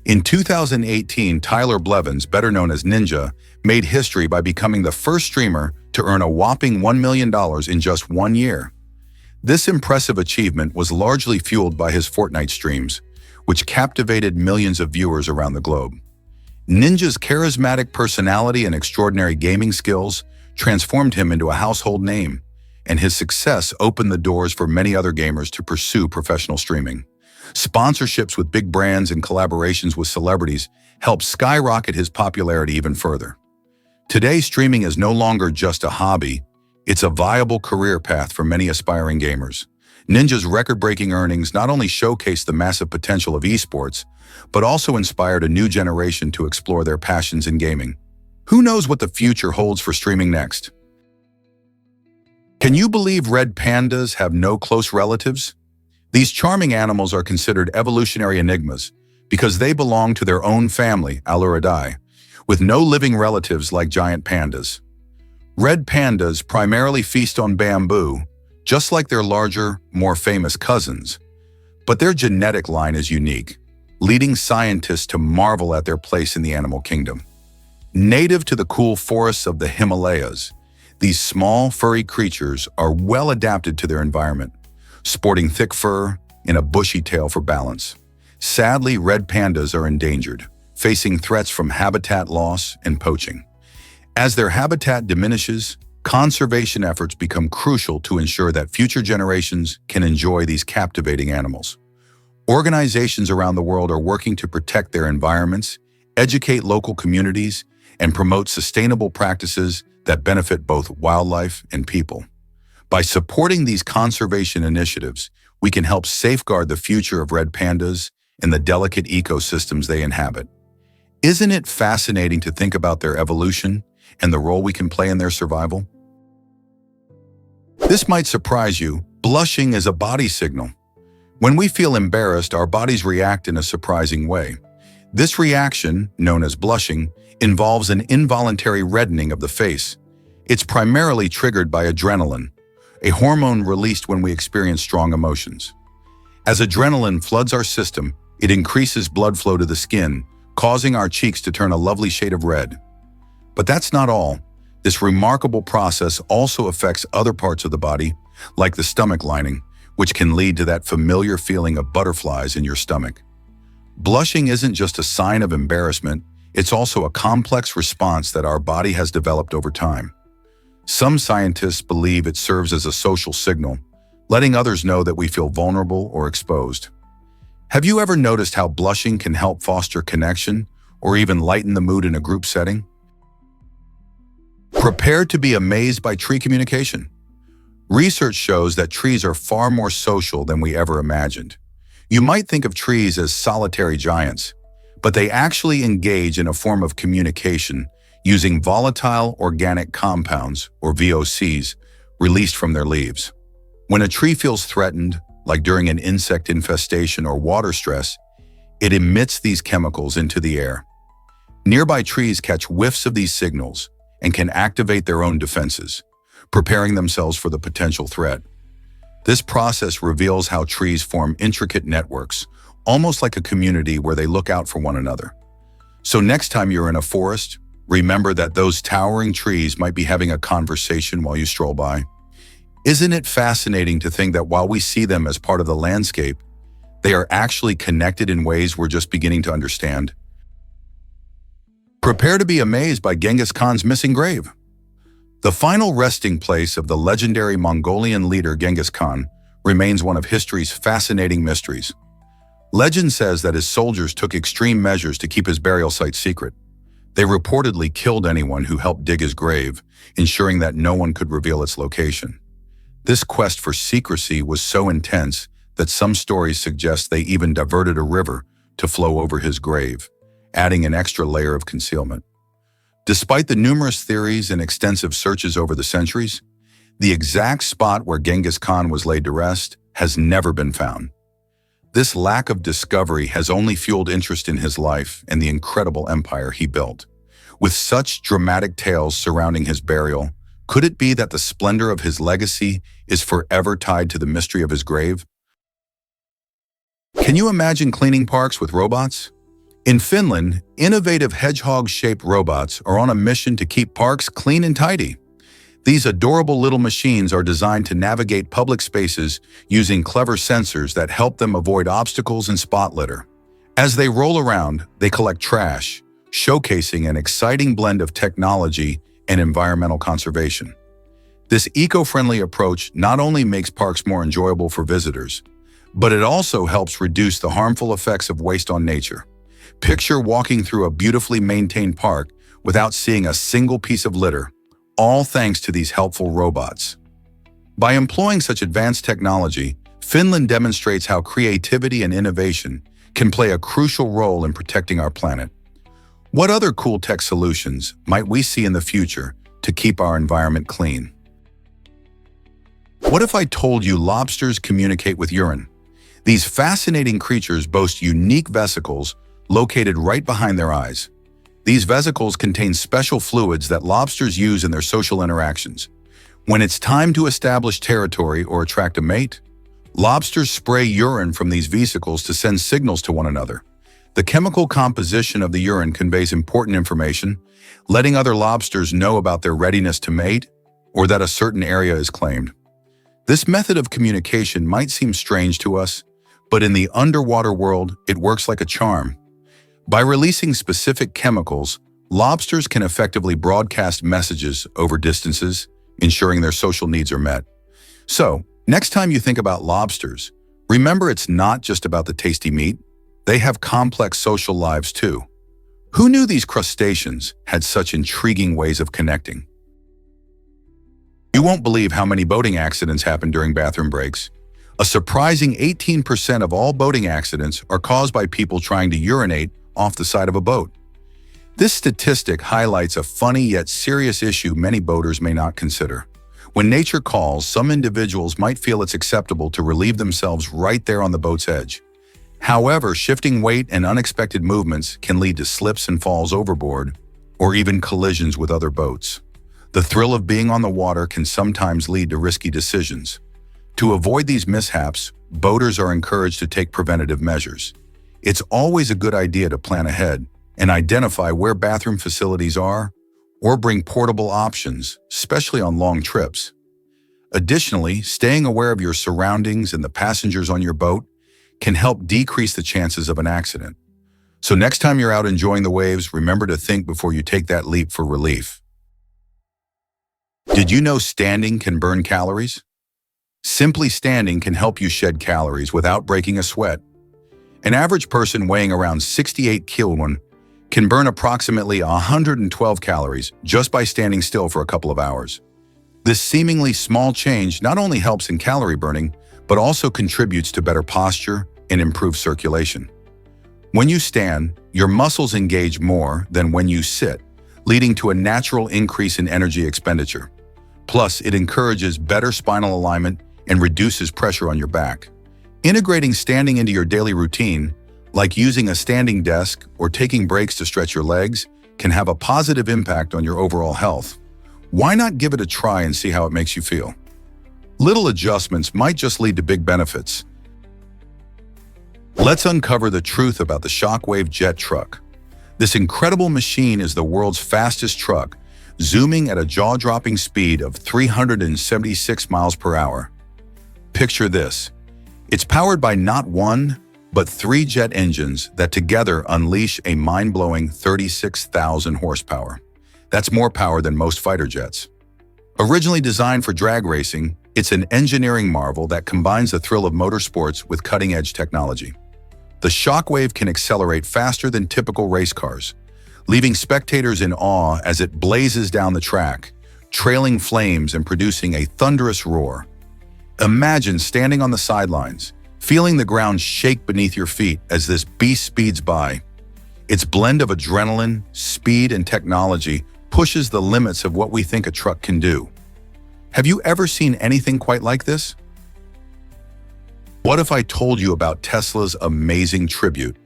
In 2018, Tyler Blevins, better known as Ninja, made history by becoming the first streamer to earn a whopping $1 million in just 1 year. This impressive achievement was largely fueled by his Fortnite streams, which captivated millions of viewers around the globe. Ninja's charismatic personality and extraordinary gaming skills transformed him into a household name, and his success opened the doors for many other gamers to pursue professional streaming. Sponsorships with big brands and collaborations with celebrities helped skyrocket his popularity even further. Today, streaming is no longer just a hobby, it's a viable career path for many aspiring gamers. Ninja's record-breaking earnings not only showcase the massive potential of esports, but also inspired a new generation to explore their passions in gaming. Who knows what the future holds for streaming next? Can you believe red pandas have no close relatives? These charming animals are considered evolutionary enigmas because they belong to their own family, Aluridae, with no living relatives like giant pandas. Red pandas primarily feast on bamboo, just like their larger, more famous cousins. But their genetic line is unique, leading scientists to marvel at their place in the animal kingdom. Native to the cool forests of the Himalayas, these small, furry creatures are well adapted to their environment, sporting thick fur and a bushy tail for balance. Sadly, red pandas are endangered, facing threats from habitat loss and poaching. As their habitat diminishes, conservation efforts become crucial to ensure that future generations can enjoy these captivating animals. Organizations around the world are working to protect their environments, educate local communities, and promote sustainable practices that benefit both wildlife and people. By supporting these conservation initiatives, we can help safeguard the future of red pandas and the delicate ecosystems they inhabit. Isn't it fascinating to think about their evolution and the role we can play in their survival? This might surprise you. Blushing is a body signal. When we feel embarrassed, our bodies react in a surprising way. This reaction, known as blushing, involves an involuntary reddening of the face. It's primarily triggered by adrenaline, a hormone released when we experience strong emotions. As adrenaline floods our system, it increases blood flow to the skin, causing our cheeks to turn a lovely shade of red. But that's not all. This remarkable process also affects other parts of the body, like the stomach lining, which can lead to that familiar feeling of butterflies in your stomach. Blushing isn't just a sign of embarrassment, it's also a complex response that our body has developed over time. Some scientists believe it serves as a social signal, letting others know that we feel vulnerable or exposed. Have you ever noticed how blushing can help foster connection or even lighten the mood in a group setting? Prepare to be amazed by tree communication. Research shows that trees are far more social than we ever imagined. You might think of trees as solitary giants, but they actually engage in a form of communication using volatile organic compounds, or VOCs, released from their leaves. When a tree feels threatened, like during an insect infestation or water stress, it emits these chemicals into the air. Nearby trees catch whiffs of these signals and can activate their own defenses, preparing themselves for the potential threat. This process reveals how trees form intricate networks, almost like a community where they look out for one another. So next time you're in a forest, remember that those towering trees might be having a conversation while you stroll by. Isn't it fascinating to think that while we see them as part of the landscape, they are actually connected in ways we're just beginning to understand? Prepare to be amazed by Genghis Khan's missing grave. The final resting place of the legendary Mongolian leader Genghis Khan remains one of history's fascinating mysteries. Legend says that his soldiers took extreme measures to keep his burial site secret. They reportedly killed anyone who helped dig his grave, ensuring that no one could reveal its location. This quest for secrecy was so intense that some stories suggest they even diverted a river to flow over his grave, adding an extra layer of concealment. Despite the numerous theories and extensive searches over the centuries, the exact spot where Genghis Khan was laid to rest has never been found. This lack of discovery has only fueled interest in his life and the incredible empire he built. With such dramatic tales surrounding his burial, could it be that the splendor of his legacy is forever tied to the mystery of his grave? Can you imagine cleaning parks with robots? In Finland, innovative hedgehog-shaped robots are on a mission to keep parks clean and tidy. These adorable little machines are designed to navigate public spaces using clever sensors that help them avoid obstacles and spot litter. As they roll around, they collect trash, showcasing an exciting blend of technology and environmental conservation. This eco-friendly approach not only makes parks more enjoyable for visitors, but it also helps reduce the harmful effects of waste on nature. Picture walking through a beautifully maintained park without seeing a single piece of litter, all thanks to these helpful robots. By employing such advanced technology, Finland demonstrates how creativity and innovation can play a crucial role in protecting our planet. What other cool tech solutions might we see in the future to keep our environment clean? What if I told you lobsters communicate with urine? These fascinating creatures boast unique vesicles located right behind their eyes. These vesicles contain special fluids that lobsters use in their social interactions. When it's time to establish territory or attract a mate, lobsters spray urine from these vesicles to send signals to one another. The chemical composition of the urine conveys important information, letting other lobsters know about their readiness to mate or that a certain area is claimed. This method of communication might seem strange to us, but in the underwater world, it works like a charm. By releasing specific chemicals, lobsters can effectively broadcast messages over distances, ensuring their social needs are met. So, next time you think about lobsters, remember it's not just about the tasty meat. They have complex social lives too. Who knew these crustaceans had such intriguing ways of connecting? You won't believe how many boating accidents happen during bathroom breaks. A surprising 18% of all boating accidents are caused by people trying to urinate off the side of a boat. This statistic highlights a funny yet serious issue many boaters may not consider. When nature calls, some individuals might feel it's acceptable to relieve themselves right there on the boat's edge. However, shifting weight and unexpected movements can lead to slips and falls overboard, or even collisions with other boats. The thrill of being on the water can sometimes lead to risky decisions. To avoid these mishaps, boaters are encouraged to take preventative measures. It's always a good idea to plan ahead and identify where bathroom facilities are, or bring portable options, especially on long trips. Additionally, staying aware of your surroundings and the passengers on your boat can help decrease the chances of an accident. So next time you're out enjoying the waves, remember to think before you take that leap for relief. Did you know standing can burn calories? Simply standing can help you shed calories without breaking a sweat. An average person weighing around 68 kilograms can burn approximately 112 calories just by standing still for a couple of hours. This seemingly small change not only helps in calorie burning, but also contributes to better posture and improved circulation. When you stand, your muscles engage more than when you sit, leading to a natural increase in energy expenditure. Plus, it encourages better spinal alignment and reduces pressure on your back. Integrating standing into your daily routine like using a standing desk or taking breaks to stretch your legs, can have a positive impact on your overall health. Why not give it a try and see how it makes you feel? Little adjustments might just lead to big benefits. Let's uncover the truth about the Shockwave jet truck. This incredible machine is the world's fastest truck, zooming at a jaw-dropping speed of 376 miles per hour. Picture this. It's powered by not one, but 3 jet engines that together unleash a mind-blowing 36,000 horsepower. That's more power than most fighter jets. Originally designed for drag racing, it's an engineering marvel that combines the thrill of motorsports with cutting-edge technology. The Shockwave can accelerate faster than typical race cars, leaving spectators in awe as it blazes down the track, trailing flames and producing a thunderous roar. Imagine standing on the sidelines, feeling the ground shake beneath your feet as this beast speeds by. Its blend of adrenaline, speed, and technology pushes the limits of what we think a truck can do. Have you ever seen anything quite like this? What if I told you about Tesla's amazing tribute?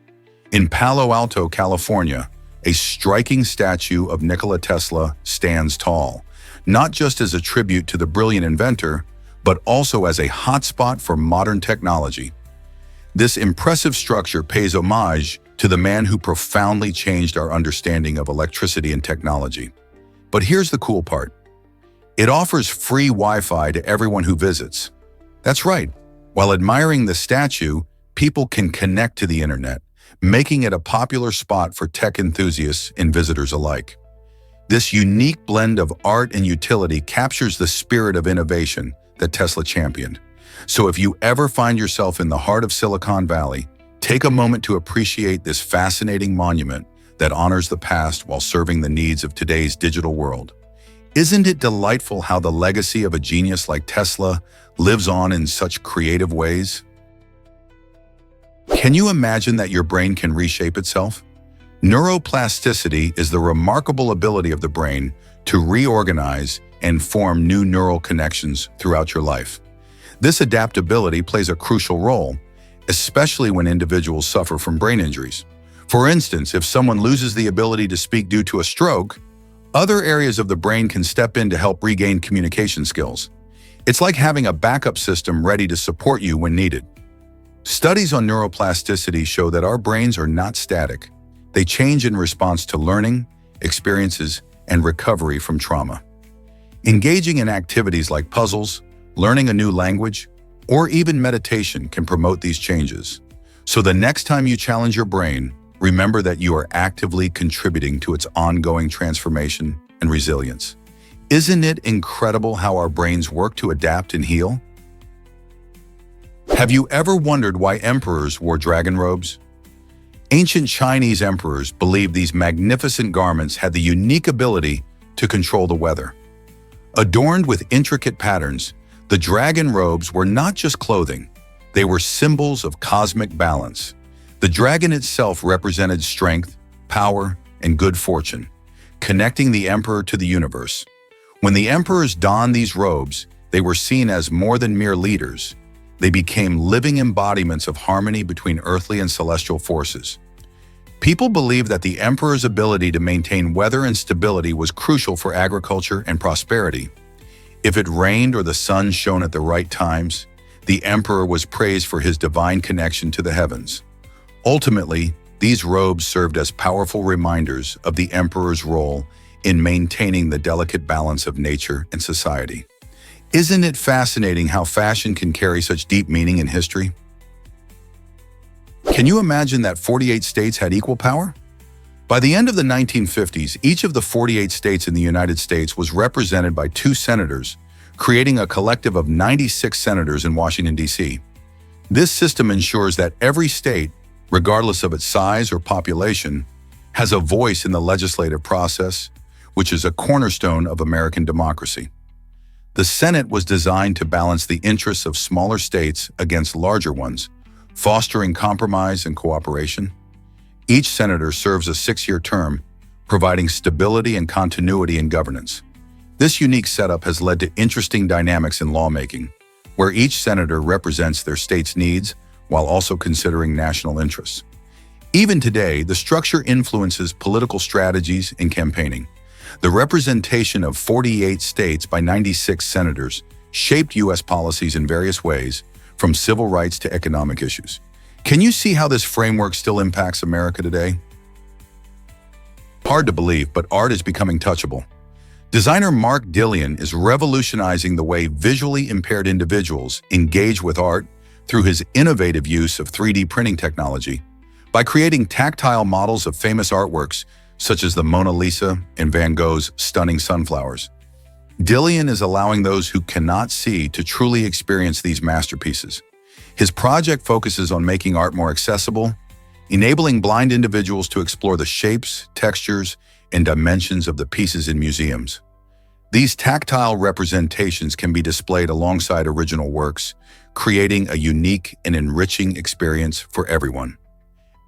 In Palo Alto, California, a striking statue of Nikola Tesla stands tall, not just as a tribute to the brilliant inventor, but also as a hotspot for modern technology. This impressive structure pays homage to the man who profoundly changed our understanding of electricity and technology. But here's the cool part. It offers free Wi-Fi to everyone who visits. That's right. While admiring the statue, people can connect to the internet, making it a popular spot for tech enthusiasts and visitors alike. This unique blend of art and utility captures the spirit of innovation that Tesla championed. So if you ever find yourself in the heart of Silicon Valley, take a moment to appreciate this fascinating monument that honors the past while serving the needs of today's digital world. Isn't it delightful how the legacy of a genius like Tesla lives on in such creative ways? Can you imagine that your brain can reshape itself? Neuroplasticity is the remarkable ability of the brain to reorganize and form new neural connections throughout your life. This adaptability plays a crucial role, especially when individuals suffer from brain injuries. For instance, if someone loses the ability to speak due to a stroke, other areas of the brain can step in to help regain communication skills. It's like having a backup system ready to support you when needed. Studies on neuroplasticity show that our brains are not static. They change in response to learning, experiences, and recovery from trauma. Engaging in activities like puzzles, learning a new language, or even meditation can promote these changes. So the next time you challenge your brain, remember that you are actively contributing to its ongoing transformation and resilience. Isn't it incredible how our brains work to adapt and heal? Have you ever wondered why emperors wore dragon robes? Ancient Chinese emperors believed these magnificent garments had the unique ability to control the weather. Adorned with intricate patterns, the dragon robes were not just clothing, they were symbols of cosmic balance. The dragon itself represented strength, power, and good fortune, connecting the emperor to the universe. When the emperors donned these robes, they were seen as more than mere leaders. They became living embodiments of harmony between earthly and celestial forces. People believed that the emperor's ability to maintain weather and stability was crucial for agriculture and prosperity. If it rained or the sun shone at the right times, the emperor was praised for his divine connection to the heavens. Ultimately, these robes served as powerful reminders of the emperor's role in maintaining the delicate balance of nature and society. Isn't it fascinating how fashion can carry such deep meaning in history? Can you imagine that 48 states had equal power? By the end of the 1950s, each of the 48 states in the United States was represented by 2 senators, creating a collective of 96 senators in Washington, D.C. This system ensures that every state, regardless of its size or population, has a voice in the legislative process, which is a cornerstone of American democracy. The Senate was designed to balance the interests of smaller states against larger ones, fostering compromise and cooperation. Each senator serves a 6-year term, providing stability and continuity in governance. This unique setup has led to interesting dynamics in lawmaking, where each senator represents their state's needs while also considering national interests. Even today, the structure influences political strategies and campaigning. The representation of 48 states by 96 senators shaped U.S. policies in various ways, from civil rights to economic issues. Can you see how this framework still impacts America today? Hard to believe, but art is becoming touchable. Designer Mark Dillion is revolutionizing the way visually impaired individuals engage with art through his innovative use of 3D printing technology. By creating tactile models of famous artworks, such as the Mona Lisa and Van Gogh's stunning sunflowers, Dillion is allowing those who cannot see to truly experience these masterpieces. His project focuses on making art more accessible, enabling blind individuals to explore the shapes, textures, and dimensions of the pieces in museums. These tactile representations can be displayed alongside original works, creating a unique and enriching experience for everyone.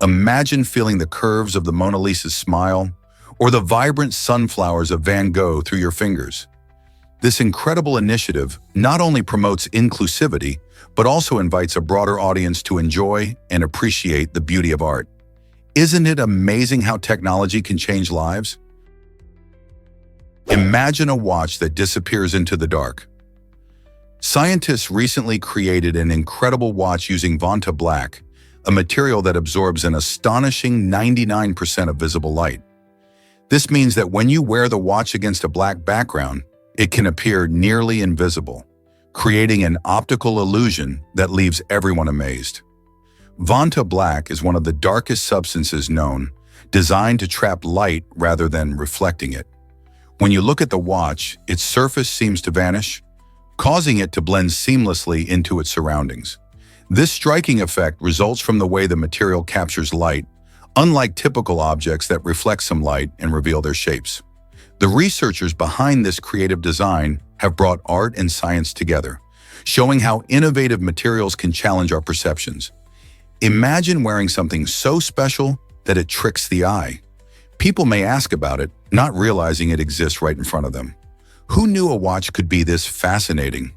Imagine feeling the curves of the Mona Lisa's smile or the vibrant sunflowers of Van Gogh through your fingers. This incredible initiative not only promotes inclusivity, but also invites a broader audience to enjoy and appreciate the beauty of art. Isn't it amazing how technology can change lives? Imagine a watch that disappears into the dark. Scientists recently created an incredible watch using Vanta Black, a material that absorbs an astonishing 99% of visible light. This means that when you wear the watch against a black background, it can appear nearly invisible, creating an optical illusion that leaves everyone amazed. Vanta Black is one of the darkest substances known, designed to trap light rather than reflecting it. When you look at the watch, its surface seems to vanish, causing it to blend seamlessly into its surroundings. This striking effect results from the way the material captures light, unlike typical objects that reflect some light and reveal their shapes. The researchers behind this creative design have brought art and science together, showing how innovative materials can challenge our perceptions. Imagine wearing something so special that it tricks the eye. People may ask about it, not realizing it exists right in front of them. Who knew a watch could be this fascinating?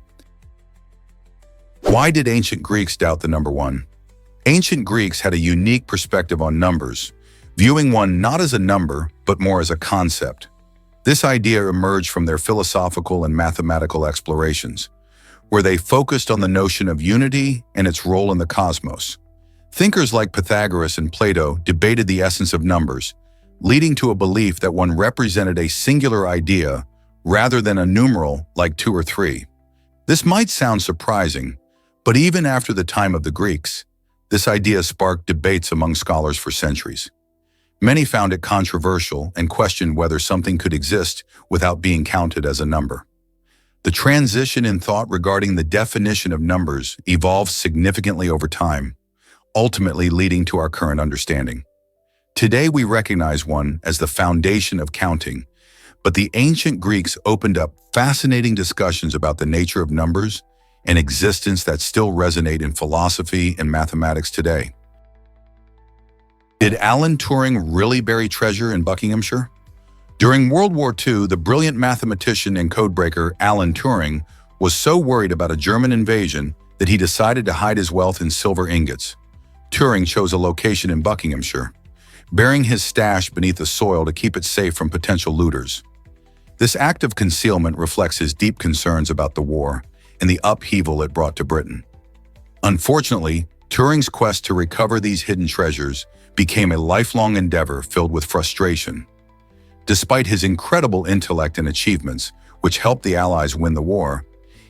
Why did ancient Greeks doubt the number one? Ancient Greeks had a unique perspective on numbers, viewing one not as a number, but more as a concept. This idea emerged from their philosophical and mathematical explorations, where they focused on the notion of unity and its role in the cosmos. Thinkers like Pythagoras and Plato debated the essence of numbers, leading to a belief that one represented a singular idea rather than a numeral like 2 or 3. This might sound surprising, but even after the time of the Greeks, this idea sparked debates among scholars for centuries. Many found it controversial and questioned whether something could exist without being counted as a number. The transition in thought regarding the definition of numbers evolved significantly over time, ultimately leading to our current understanding. Today we recognize one as the foundation of counting, but the ancient Greeks opened up fascinating discussions about the nature of numbers and existence that still resonate in philosophy and mathematics today. Did Alan Turing really bury treasure in Buckinghamshire? During World War II, the brilliant mathematician and codebreaker Alan Turing was so worried about a German invasion that he decided to hide his wealth in silver ingots. Turing chose a location in Buckinghamshire, burying his stash beneath the soil to keep it safe from potential looters. This act of concealment reflects his deep concerns about the war and the upheaval it brought to Britain. Unfortunately, Turing's quest to recover these hidden treasures became a lifelong endeavor filled with frustration. Despite his incredible intellect and achievements, which helped the Allies win the war,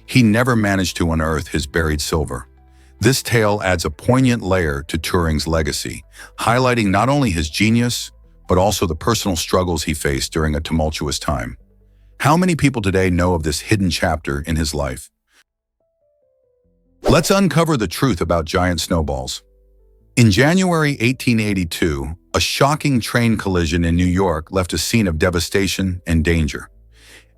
he never managed to unearth his buried silver. This tale adds a poignant layer to Turing's legacy, highlighting not only his genius, but also the personal struggles he faced during a tumultuous time. How many people today know of this hidden chapter in his life? Let's uncover the truth about giant snowballs. In January 1882, a shocking train collision in New York left a scene of devastation and danger.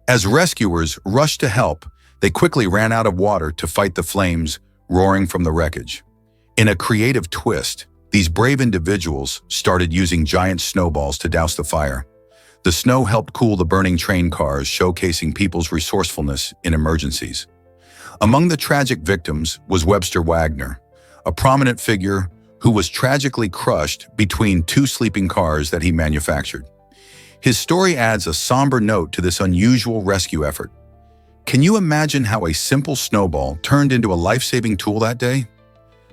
As rescuers rushed to help, they quickly ran out of water to fight the flames roaring from the wreckage. In a creative twist, these brave individuals started using giant snowballs to douse the fire. The snow helped cool the burning train cars, showcasing people's resourcefulness in emergencies. Among the tragic victims was Webster Wagner, a prominent figure who was tragically crushed between two sleeping cars that he manufactured. His story adds a somber note to this unusual rescue effort. Can you imagine how a simple snowball turned into a life-saving tool that day?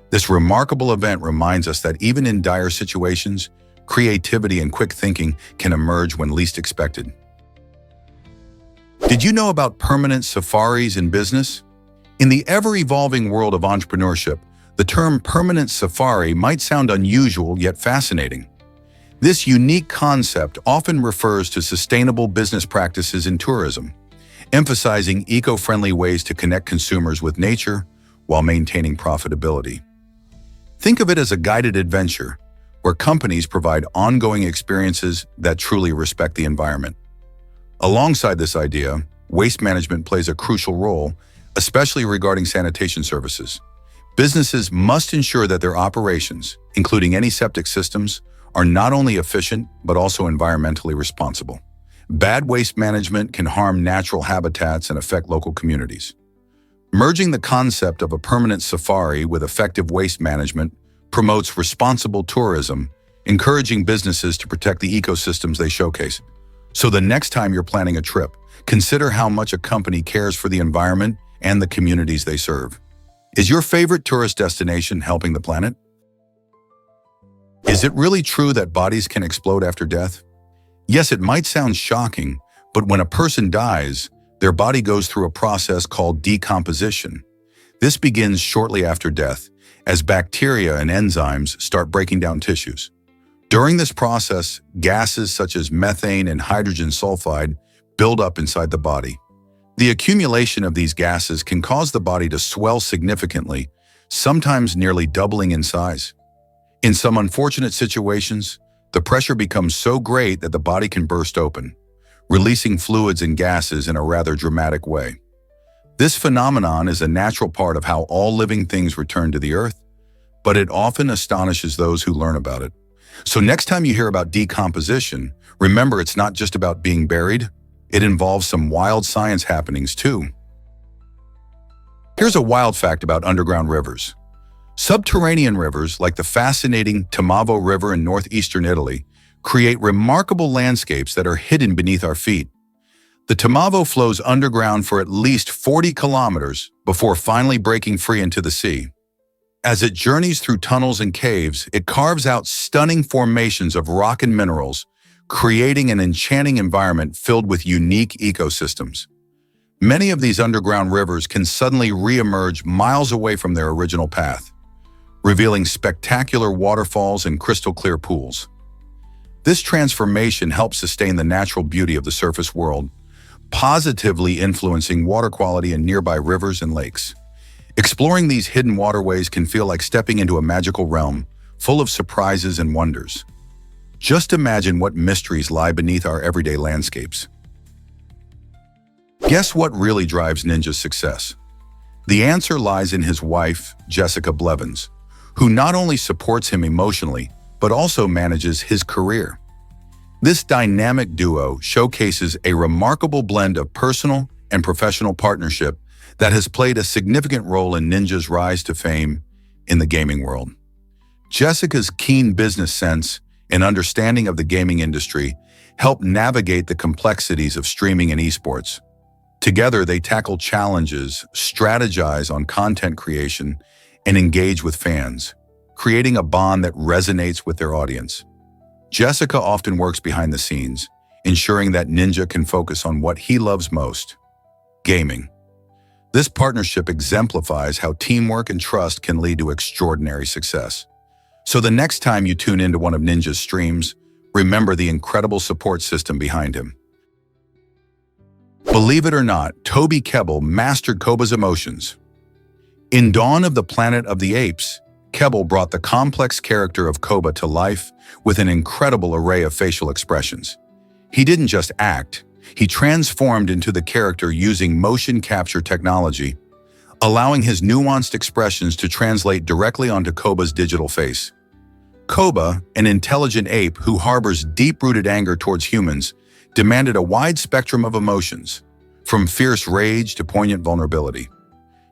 This remarkable event reminds us that even in dire situations, creativity and quick thinking can emerge when least expected. Did you know about permanent safaris in business? In the ever-evolving world of entrepreneurship, the term permanent safari might sound unusual yet fascinating. This unique concept often refers to sustainable business practices in tourism, emphasizing eco-friendly ways to connect consumers with nature while maintaining profitability. Think of it as a guided adventure, where companies provide ongoing experiences that truly respect the environment. Alongside this idea, waste management plays a crucial role, especially regarding sanitation services. Businesses must ensure that their operations, including any septic systems, are not only efficient but also environmentally responsible. Bad waste management can harm natural habitats and affect local communities. Merging the concept of a permanent safari with effective waste management promotes responsible tourism, encouraging businesses to protect the ecosystems they showcase. So the next time you're planning a trip, consider how much a company cares for the environment and the communities they serve. Is your favorite tourist destination helping the planet? Is it really true that bodies can explode after death? Yes, it might sound shocking, but when a person dies, their body goes through a process called decomposition. This begins shortly after death, as bacteria and enzymes start breaking down tissues. During this process, gases such as methane and hydrogen sulfide build up inside the body. The accumulation of these gases can cause the body to swell significantly, sometimes nearly doubling in size. In some unfortunate situations, the pressure becomes so great that the body can burst open, releasing fluids and gases in a rather dramatic way. This phenomenon is a natural part of how all living things return to the earth, but it often astonishes those who learn about it. So next time you hear about decomposition, remember it's not just about being buried, it involves some wild science happenings too. Here's a wild fact about underground rivers. Subterranean rivers, like the fascinating Tamavo River in northeastern Italy, create remarkable landscapes that are hidden beneath our feet. The Tamavo flows underground for at least 40 kilometers before finally breaking free into the sea. As it journeys through tunnels and caves, it carves out stunning formations of rock and minerals, creating an enchanting environment filled with unique ecosystems. Many of these underground rivers can suddenly re-emerge miles away from their original path, revealing spectacular waterfalls and crystal-clear pools. This transformation helps sustain the natural beauty of the surface world, positively influencing water quality in nearby rivers and lakes. Exploring these hidden waterways can feel like stepping into a magical realm, full of surprises and wonders. Just imagine what mysteries lie beneath our everyday landscapes. Guess what really drives Ninja's success? The answer lies in his wife, Jessica Blevins, who not only supports him emotionally, but also manages his career. This dynamic duo showcases a remarkable blend of personal and professional partnership that has played a significant role in Ninja's rise to fame in the gaming world. Jessica's keen business sense and understanding of the gaming industry help navigate the complexities of streaming and esports. Together, they tackle challenges, strategize on content creation, and engage with fans, creating a bond that resonates with their audience. Jessica often works behind the scenes, ensuring that Ninja can focus on what he loves most: gaming. This partnership exemplifies how teamwork and trust can lead to extraordinary success. So the next time you tune into one of Ninja's streams, remember the incredible support system behind him. Believe it or not, Toby Kebbell mastered Koba's emotions. In Dawn of the Planet of the Apes, Kebbell brought the complex character of Koba to life with an incredible array of facial expressions. He didn't just act, he transformed into the character using motion capture technology, allowing his nuanced expressions to translate directly onto Koba's digital face. Koba, an intelligent ape who harbors deep-rooted anger towards humans, demanded a wide spectrum of emotions, from fierce rage to poignant vulnerability.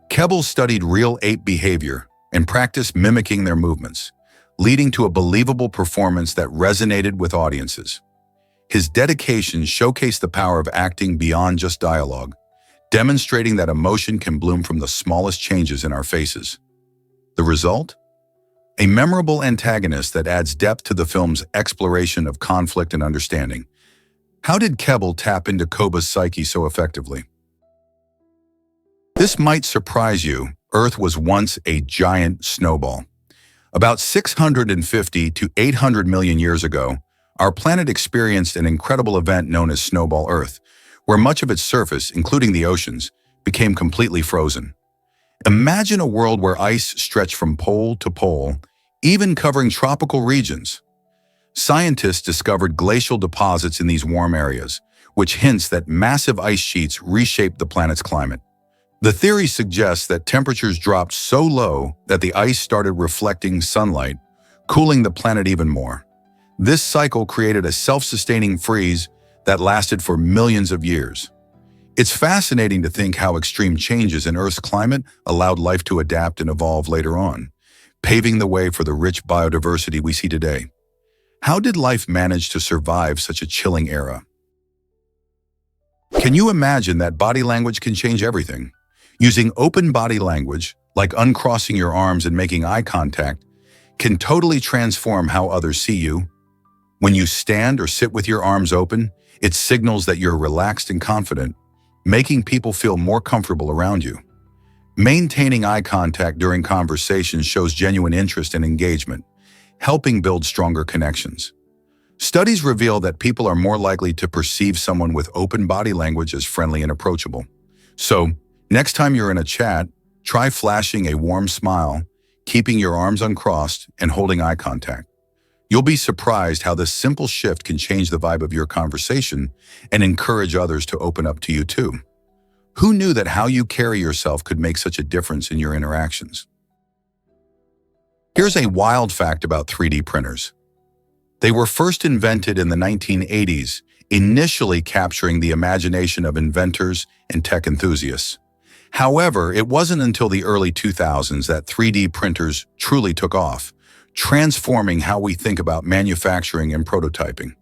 Kebbell studied real ape behavior and practiced mimicking their movements, leading to a believable performance that resonated with audiences. His dedication showcased the power of acting beyond just dialogue, demonstrating that emotion can bloom from the smallest changes in our faces. The result? A memorable antagonist that adds depth to the film's exploration of conflict and understanding. How did Keble tap into Koba's psyche so effectively? This might surprise you. Earth was once a giant snowball. About 650 to 800 million years ago, our planet experienced an incredible event known as Snowball Earth, where much of its surface, including the oceans, became completely frozen. Imagine a world where ice stretched from pole to pole, even covering tropical regions. Scientists discovered glacial deposits in these warm areas, which hints that massive ice sheets reshaped the planet's climate. The theory suggests that temperatures dropped so low that the ice started reflecting sunlight, cooling the planet even more. This cycle created a self-sustaining freeze that lasted for millions of years. It's fascinating to think how extreme changes in Earth's climate allowed life to adapt and evolve later on, paving the way for the rich biodiversity we see today. How did life manage to survive such a chilling era? Can you imagine that body language can change everything? Using open body language, like uncrossing your arms and making eye contact, can totally transform how others see you. When you stand or sit with your arms open, it signals that you're relaxed and confident, making people feel more comfortable around you. Maintaining eye contact during conversations shows genuine interest and engagement, helping build stronger connections. Studies reveal that people are more likely to perceive someone with open body language as friendly and approachable. So, next time you're in a chat, try flashing a warm smile, keeping your arms uncrossed, and holding eye contact. You'll be surprised how this simple shift can change the vibe of your conversation and encourage others to open up to you too. Who knew that how you carry yourself could make such a difference in your interactions? Here's a wild fact about 3D printers. They were first invented in the 1980s, initially capturing the imagination of inventors and tech enthusiasts. However, it wasn't until the early 2000s that 3D printers truly took off, transforming how we think about manufacturing and prototyping.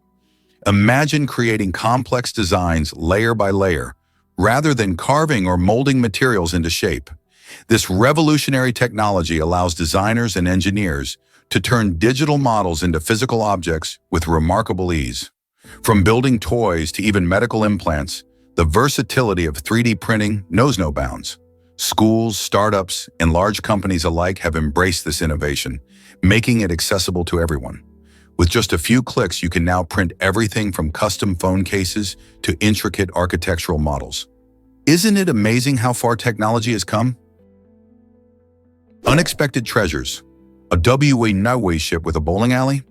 Imagine creating complex designs layer by layer, rather than carving or molding materials into shape. This revolutionary technology allows designers and engineers to turn digital models into physical objects with remarkable ease. From building toys to even medical implants, the versatility of 3D printing knows no bounds. Schools, startups, and large companies alike have embraced this innovation, making it accessible to everyone. With just a few clicks, you can now print everything from custom phone cases to intricate architectural models. Isn't it amazing how far technology has come? Unexpected treasures. A Navy ship with a bowling alley?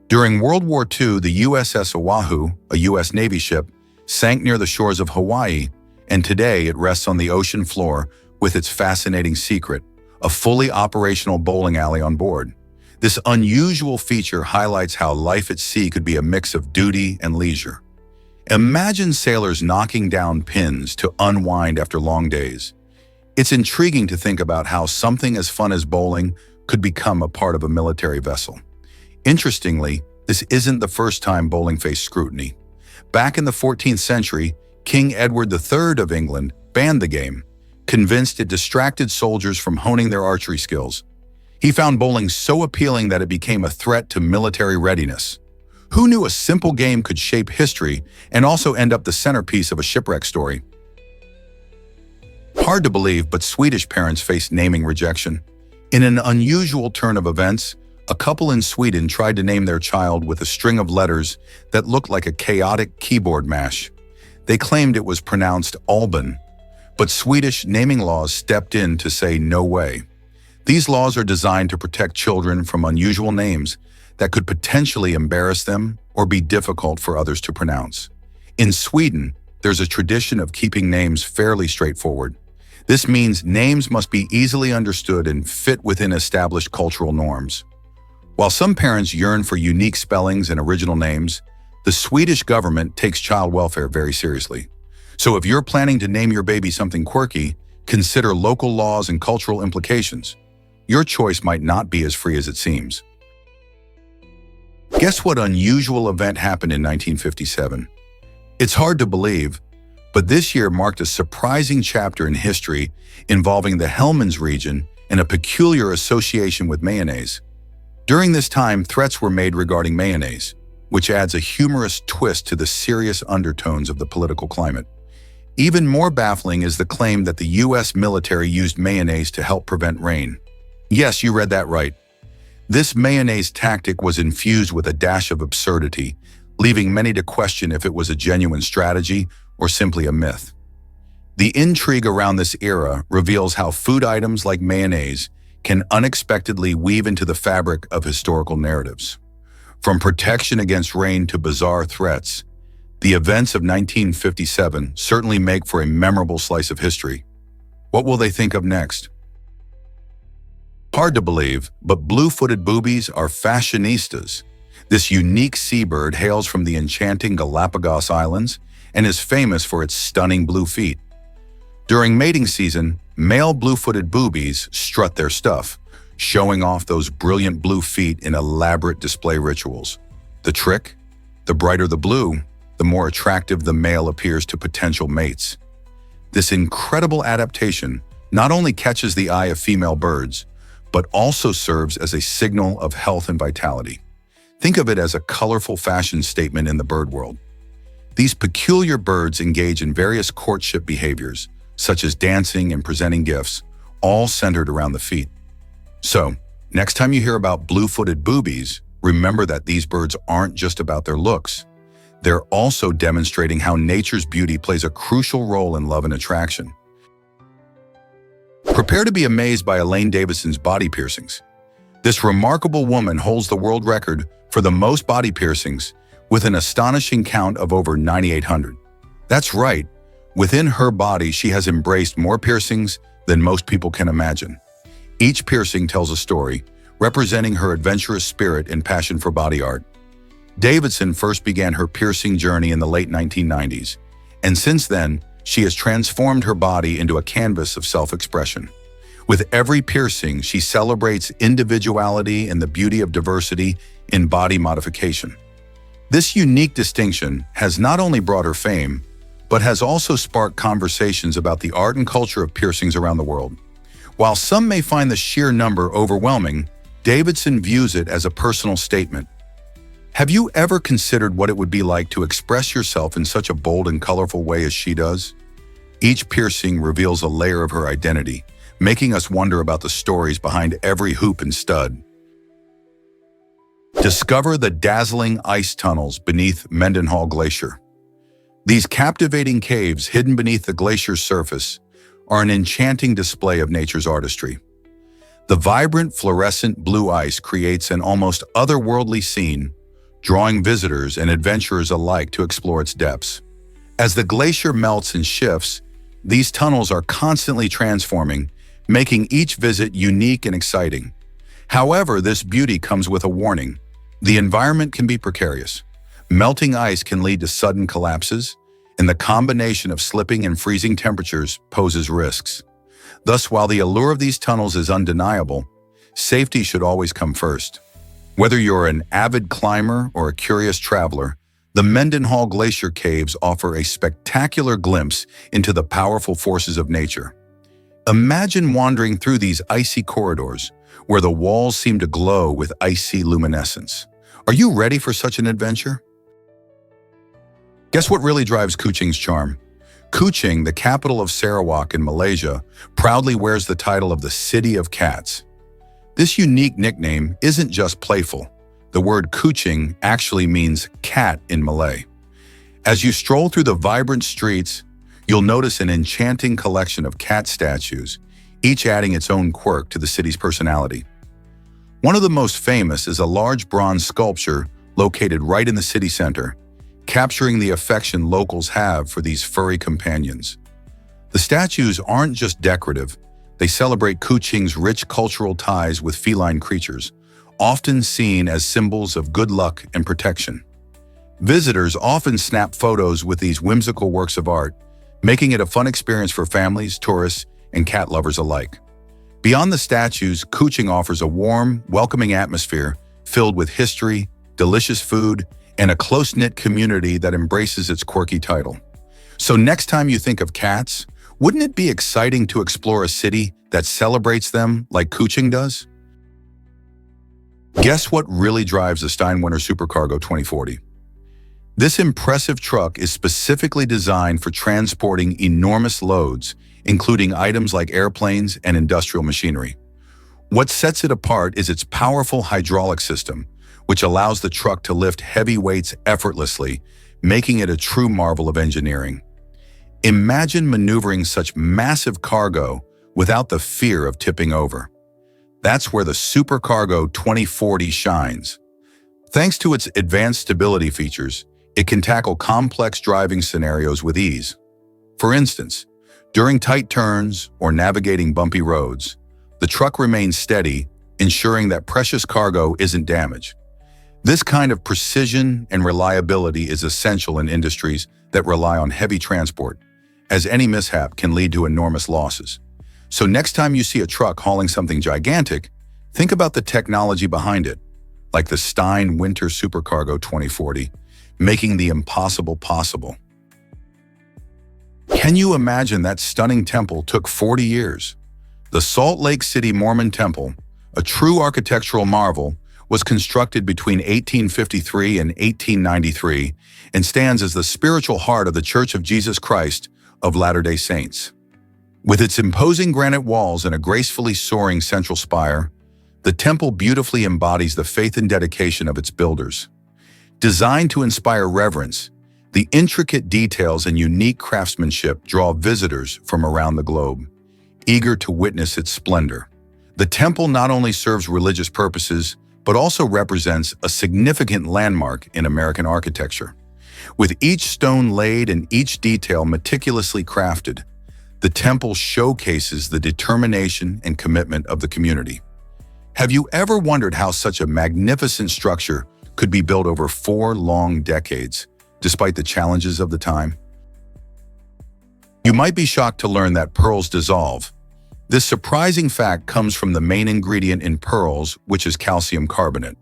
During World War II, the USS Oahu, a U.S. Navy ship, sank near the shores of Hawaii, and today it rests on the ocean floor with its fascinating secret, a fully operational bowling alley on board. This unusual feature highlights how life at sea could be a mix of duty and leisure. Imagine sailors knocking down pins to unwind after long days. It's intriguing to think about how something as fun as bowling could become a part of a military vessel. Interestingly, this isn't the first time bowling faced scrutiny. Back in the 14th century, King Edward III of England banned the game, convinced it distracted soldiers from honing their archery skills. He found bowling so appealing that it became a threat to military readiness. Who knew a simple game could shape history and also end up the centerpiece of a shipwreck story? Hard to believe, but Swedish parents faced naming rejection. In an unusual turn of events, a couple in Sweden tried to name their child with a string of letters that looked like a chaotic keyboard mash. They claimed it was pronounced Alban, but Swedish naming laws stepped in to say no way. These laws are designed to protect children from unusual names that could potentially embarrass them or be difficult for others to pronounce. In Sweden, there's a tradition of keeping names fairly straightforward. This means names must be easily understood and fit within established cultural norms. While some parents yearn for unique spellings and original names, the Swedish government takes child welfare very seriously. So if you're planning to name your baby something quirky, consider local laws and cultural implications. Your choice might not be as free as it seems. Guess what unusual event happened in 1957? It's hard to believe, but this year marked a surprising chapter in history involving the Helmans region and a peculiar association with mayonnaise. During this time, threats were made regarding mayonnaise, which adds a humorous twist to the serious undertones of the political climate. Even more baffling is the claim that the U.S. military used mayonnaise to help prevent rain. Yes, you read that right. This mayonnaise tactic was infused with a dash of absurdity, leaving many to question if it was a genuine strategy or simply a myth. The intrigue around this era reveals how food items like mayonnaise can unexpectedly weave into the fabric of historical narratives. From protection against rain to bizarre threats, the events of 1957 certainly make for a memorable slice of history. What will they think of next? Hard to believe, but blue-footed boobies are fashionistas. This unique seabird hails from the enchanting Galapagos Islands and is famous for its stunning blue feet. During mating season, male blue-footed boobies strut their stuff, showing off those brilliant blue feet in elaborate display rituals. The trick? The brighter the blue, the more attractive the male appears to potential mates. This incredible adaptation not only catches the eye of female birds, but also serves as a signal of health and vitality. Think of it as a colorful fashion statement in the bird world. These peculiar birds engage in various courtship behaviors, such as dancing and presenting gifts, all centered around the feet. So, next time you hear about blue-footed boobies, remember that these birds aren't just about their looks. They're also demonstrating how nature's beauty plays a crucial role in love and attraction. Prepare to be amazed by Elaine Davidson's body piercings. This remarkable woman holds the world record for the most body piercings, with an astonishing count of over 9,800. That's right, within her body she has embraced more piercings than most people can imagine. Each piercing tells a story, representing her adventurous spirit and passion for body art. Davidson first began her piercing journey in the late 1990s, and since then, she has transformed her body into a canvas of self-expression. With every piercing, she celebrates individuality and the beauty of diversity in body modification. This unique distinction has not only brought her fame, but has also sparked conversations about the art and culture of piercings around the world. While some may find the sheer number overwhelming, Davidson views it as a personal statement. Have you ever considered what it would be like to express yourself in such a bold and colorful way as she does? Each piercing reveals a layer of her identity, making us wonder about the stories behind every hoop and stud. Discover the dazzling ice tunnels beneath Mendenhall Glacier. These captivating caves hidden beneath the glacier's surface are an enchanting display of nature's artistry. The vibrant fluorescent blue ice creates an almost otherworldly scene, drawing visitors and adventurers alike to explore its depths. As the glacier melts and shifts, these tunnels are constantly transforming, making each visit unique and exciting. However, this beauty comes with a warning. The environment can be precarious. Melting ice can lead to sudden collapses, and the combination of slipping and freezing temperatures poses risks. Thus, while the allure of these tunnels is undeniable, safety should always come first. Whether you're an avid climber or a curious traveler, the Mendenhall Glacier Caves offer a spectacular glimpse into the powerful forces of nature. Imagine wandering through these icy corridors, where the walls seem to glow with icy luminescence. Are you ready for such an adventure? Guess what really drives Kuching's charm? Kuching, the capital of Sarawak in Malaysia, proudly wears the title of the City of Cats. This unique nickname isn't just playful. The word Kuching actually means cat in Malay. As you stroll through the vibrant streets, you'll notice an enchanting collection of cat statues, each adding its own quirk to the city's personality. One of the most famous is a large bronze sculpture located right in the city center, capturing the affection locals have for these furry companions. The statues aren't just decorative, they celebrate Kuching's rich cultural ties with feline creatures, often seen as symbols of good luck and protection. Visitors often snap photos with these whimsical works of art, making it a fun experience for families, tourists, and cat lovers alike. Beyond the statues, Kuching offers a warm, welcoming atmosphere filled with history, delicious food, and a close-knit community that embraces its quirky title. So next time you think of cats, wouldn't it be exciting to explore a city that celebrates them like Kuching does? Guess what really drives the Steinwinter Supercargo 2040? This impressive truck is specifically designed for transporting enormous loads, including items like airplanes and industrial machinery. What sets it apart is its powerful hydraulic system, which allows the truck to lift heavy weights effortlessly, making it a true marvel of engineering. Imagine maneuvering such massive cargo without the fear of tipping over. That's where the Supercargo 2040 shines. Thanks to its advanced stability features, it can tackle complex driving scenarios with ease. For instance, during tight turns or navigating bumpy roads, the truck remains steady, ensuring that precious cargo isn't damaged. This kind of precision and reliability is essential in industries that rely on heavy transport, as any mishap can lead to enormous losses. So next time you see a truck hauling something gigantic, think about the technology behind it, like the Steinwinter Supercargo 2040, making the impossible possible. Can you imagine that stunning temple took 40 years? The Salt Lake City Mormon Temple, a true architectural marvel, was constructed between 1853 and 1893 and stands as the spiritual heart of the Church of Jesus Christ of Latter-day Saints. With its imposing granite walls and a gracefully soaring central spire, the temple beautifully embodies the faith and dedication of its builders. Designed to inspire reverence, the intricate details and unique craftsmanship draw visitors from around the globe, eager to witness its splendor. The temple not only serves religious purposes, but also represents a significant landmark in American architecture. With each stone laid and each detail meticulously crafted, the temple showcases the determination and commitment of the community. Have you ever wondered how such a magnificent structure could be built over 4 long decades, despite the challenges of the time? You might be shocked to learn that pearls dissolve. This surprising fact comes from the main ingredient in pearls, which is calcium carbonate.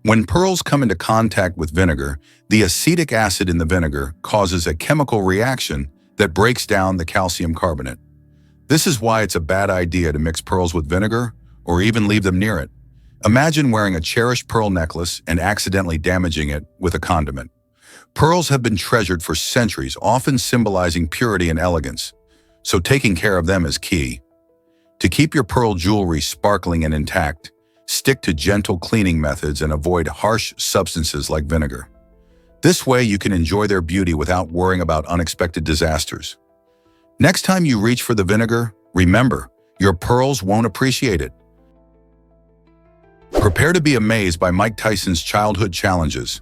When pearls come into contact with vinegar, the acetic acid in the vinegar causes a chemical reaction that breaks down the calcium carbonate. This is why it's a bad idea to mix pearls with vinegar or even leave them near it. Imagine wearing a cherished pearl necklace and accidentally damaging it with a condiment. Pearls have been treasured for centuries, often symbolizing purity and elegance, so taking care of them is key. To keep your pearl jewelry sparkling and intact, stick to gentle cleaning methods and avoid harsh substances like vinegar. This way you can enjoy their beauty without worrying about unexpected disasters. Next time you reach for the vinegar, remember, your pearls won't appreciate it. Prepare to be amazed by Mike Tyson's childhood challenges.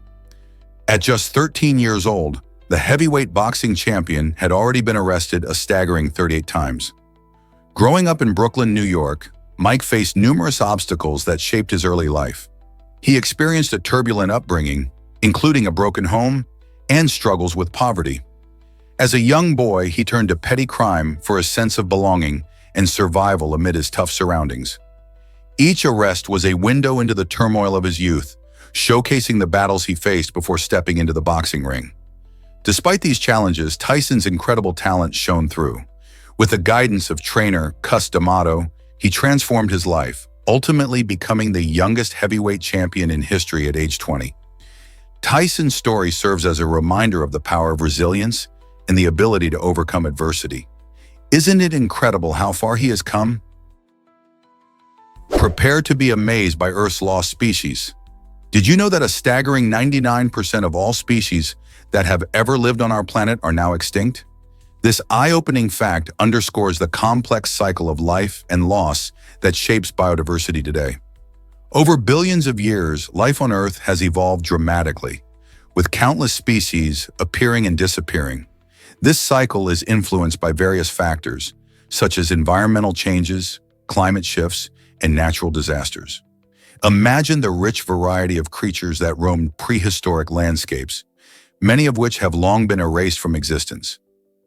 At just 13 years old, the heavyweight boxing champion had already been arrested a staggering 38 times. Growing up in Brooklyn, New York, Mike faced numerous obstacles that shaped his early life. He experienced a turbulent upbringing, including a broken home and struggles with poverty. As a young boy, he turned to petty crime for a sense of belonging and survival amid his tough surroundings. Each arrest was a window into the turmoil of his youth, showcasing the battles he faced before stepping into the boxing ring. Despite these challenges, Tyson's incredible talent shone through. With the guidance of trainer Cus D'Amato, he transformed his life, ultimately becoming the youngest heavyweight champion in history at age 20. Tyson's story serves as a reminder of the power of resilience and the ability to overcome adversity. Isn't it incredible how far he has come? Prepare to be amazed by Earth's lost species. Did you know that a staggering 99% of all species that have ever lived on our planet are now extinct? This eye-opening fact underscores the complex cycle of life and loss that shapes biodiversity today. Over billions of years, life on Earth has evolved dramatically, with countless species appearing and disappearing. This cycle is influenced by various factors, such as environmental changes, climate shifts, and natural disasters. Imagine the rich variety of creatures that roamed prehistoric landscapes, many of which have long been erased from existence.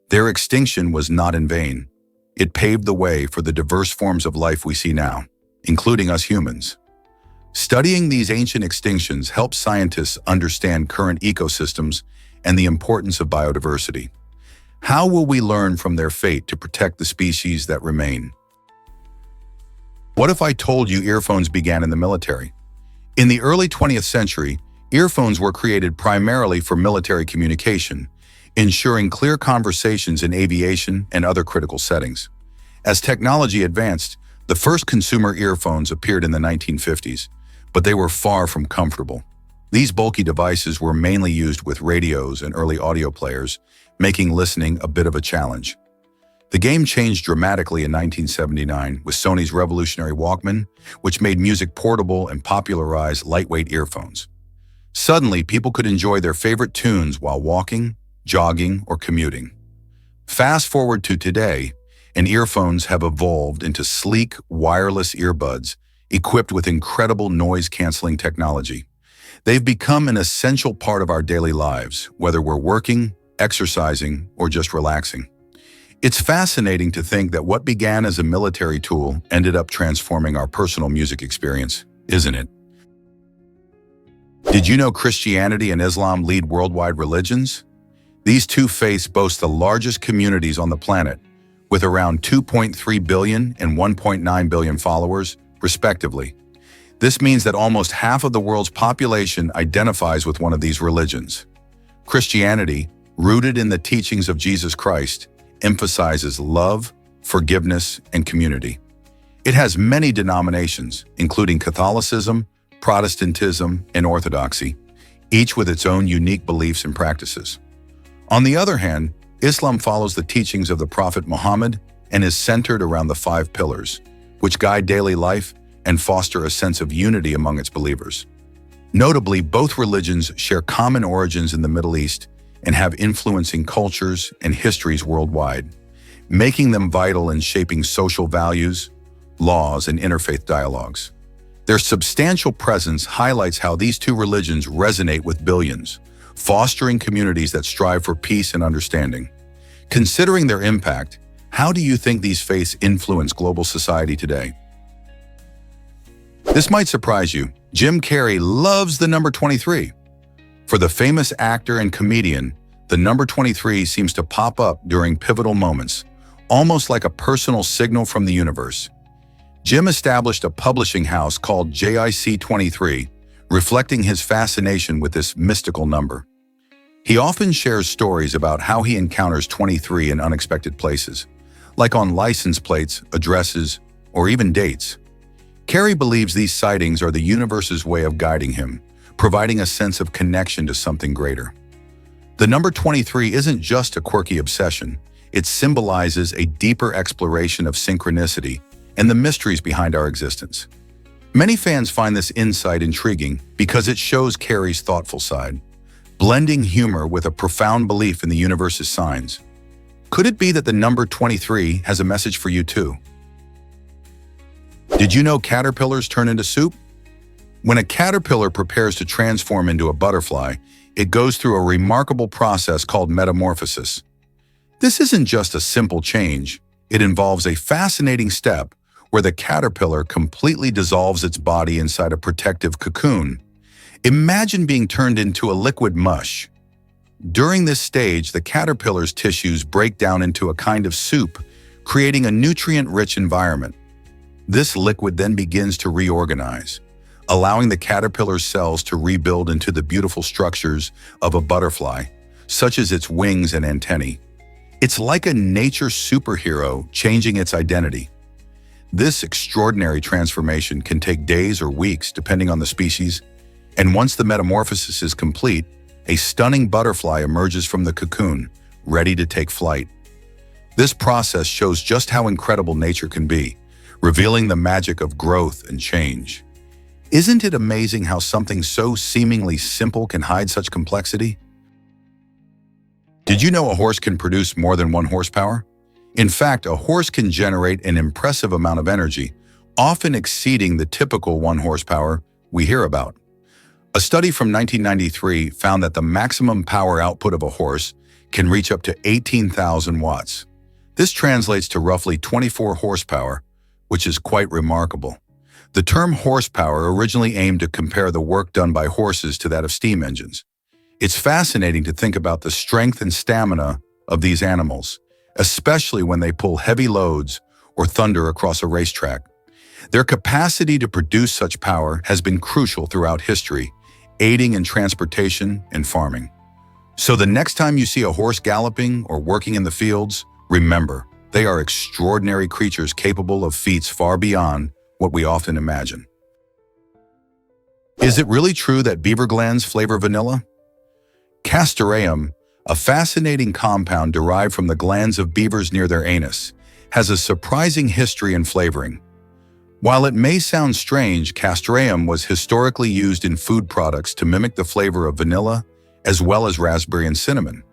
Their extinction was not in vain. It paved the way for the diverse forms of life we see now, including us humans. Studying these ancient extinctions helps scientists understand current ecosystems and the importance of biodiversity. How will we learn from their fate to protect the species that remain? What if I told you earphones began in the military? In the early 20th century, earphones were created primarily for military communication, ensuring clear conversations in aviation and other critical settings. As technology advanced, the first consumer earphones appeared in the 1950s, but they were far from comfortable. These bulky devices were mainly used with radios and early audio players, making listening a bit of a challenge. The game changed dramatically in 1979 with Sony's revolutionary Walkman, which made music portable and popularized lightweight earphones. Suddenly, people could enjoy their favorite tunes while walking, jogging, or commuting. Fast forward to today, and earphones have evolved into sleek, wireless earbuds equipped with incredible noise-canceling technology. They've become an essential part of our daily lives, whether we're working, exercising, or just relaxing. It's fascinating to think that what began as a military tool ended up transforming our personal music experience, isn't it? Did you know Christianity and Islam lead worldwide religions? These two faiths boast the largest communities on the planet, with around 2.3 billion and 1.9 billion followers, respectively. This means that almost half of the world's population identifies with one of these religions. Christianity, rooted in the teachings of Jesus Christ, emphasizes love, forgiveness, and community. It has many denominations, including Catholicism, Protestantism, and Orthodoxy, each with its own unique beliefs and practices. On the other hand, Islam follows the teachings of the Prophet Muhammad and is centered around the 5 pillars, which guide daily life and foster a sense of unity among its believers. Notably, both religions share common origins in the Middle East and have influencing cultures and histories worldwide, making them vital in shaping social values, laws, and interfaith dialogues. Their substantial presence highlights how these two religions resonate with billions, fostering communities that strive for peace and understanding. Considering their impact, how do you think these faiths influence global society today? This might surprise you. Jim Carrey loves the number 23. For the famous actor and comedian, the number 23 seems to pop up during pivotal moments, almost like a personal signal from the universe. Jim established a publishing house called JIC23, reflecting his fascination with this mystical number. He often shares stories about how he encounters 23 in unexpected places, like on license plates, addresses, or even dates. Carrey believes these sightings are the universe's way of guiding him, providing a sense of connection to something greater. The number 23 isn't just a quirky obsession, it symbolizes a deeper exploration of synchronicity and the mysteries behind our existence. Many fans find this insight intriguing because it shows Carrey's thoughtful side, blending humor with a profound belief in the universe's signs. Could it be that the number 23 has a message for you too? Did you know caterpillars turn into soup? When a caterpillar prepares to transform into a butterfly, it goes through a remarkable process called metamorphosis. This isn't just a simple change, it involves a fascinating step where the caterpillar completely dissolves its body inside a protective cocoon. Imagine being turned into a liquid mush. During this stage, the caterpillar's tissues break down into a kind of soup, creating a nutrient-rich environment. This liquid then begins to reorganize, allowing the caterpillar's cells to rebuild into the beautiful structures of a butterfly, such as its wings and antennae. It's like a nature superhero changing its identity. This extraordinary transformation can take days or weeks, depending on the species, and once the metamorphosis is complete, a stunning butterfly emerges from the cocoon, ready to take flight. This process shows just how incredible nature can be, revealing the magic of growth and change. Isn't it amazing how something so seemingly simple can hide such complexity? Did you know a horse can produce more than 1 horsepower? In fact, a horse can generate an impressive amount of energy, often exceeding the typical 1 horsepower we hear about. A study from 1993 found that the maximum power output of a horse can reach up to 18,000 watts. This translates to roughly 24 horsepower, which is quite remarkable. The term horsepower originally aimed to compare the work done by horses to that of steam engines. It's fascinating to think about the strength and stamina of these animals, especially when they pull heavy loads or thunder across a racetrack. Their capacity to produce such power has been crucial throughout history, aiding in transportation and farming. So the next time you see a horse galloping or working in the fields, remember, they are extraordinary creatures capable of feats far beyond what we often imagine. Is it really true that beaver glands flavor vanilla? Castoreum, a fascinating compound derived from the glands of beavers near their anus, has a surprising history in flavoring. While it may sound strange, castoreum was historically used in food products to mimic the flavor of vanilla, as well as raspberry and cinnamon.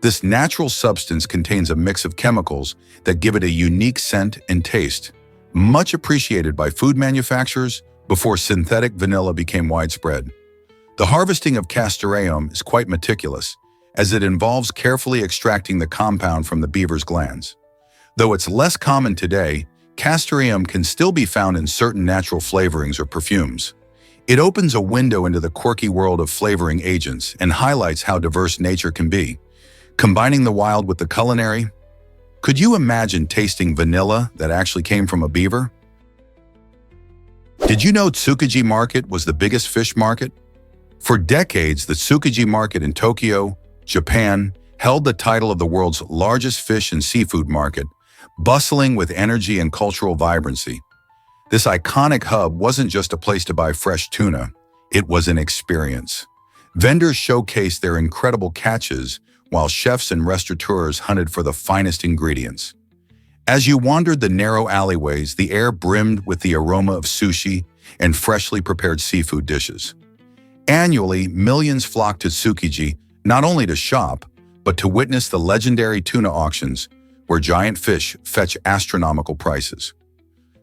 This natural substance contains a mix of chemicals that give it a unique scent and taste, much appreciated by food manufacturers before synthetic vanilla became widespread. The harvesting of castoreum is quite meticulous, as it involves carefully extracting the compound from the beaver's glands. Though it's less common today, castoreum can still be found in certain natural flavorings or perfumes. It opens a window into the quirky world of flavoring agents and highlights how diverse nature can be. Combining the wild with the culinary, could you imagine tasting vanilla that actually came from a beaver? Did you know Tsukiji Market was the biggest fish market? For decades, the Tsukiji Market in Tokyo, Japan, held the title of the world's largest fish and seafood market, bustling with energy and cultural vibrancy. This iconic hub wasn't just a place to buy fresh tuna, it was an experience. Vendors showcased their incredible catches, while chefs and restaurateurs hunted for the finest ingredients. As you wandered the narrow alleyways, the air brimmed with the aroma of sushi and freshly prepared seafood dishes. Annually, millions flocked to Tsukiji not only to shop, but to witness the legendary tuna auctions, where giant fish fetch astronomical prices.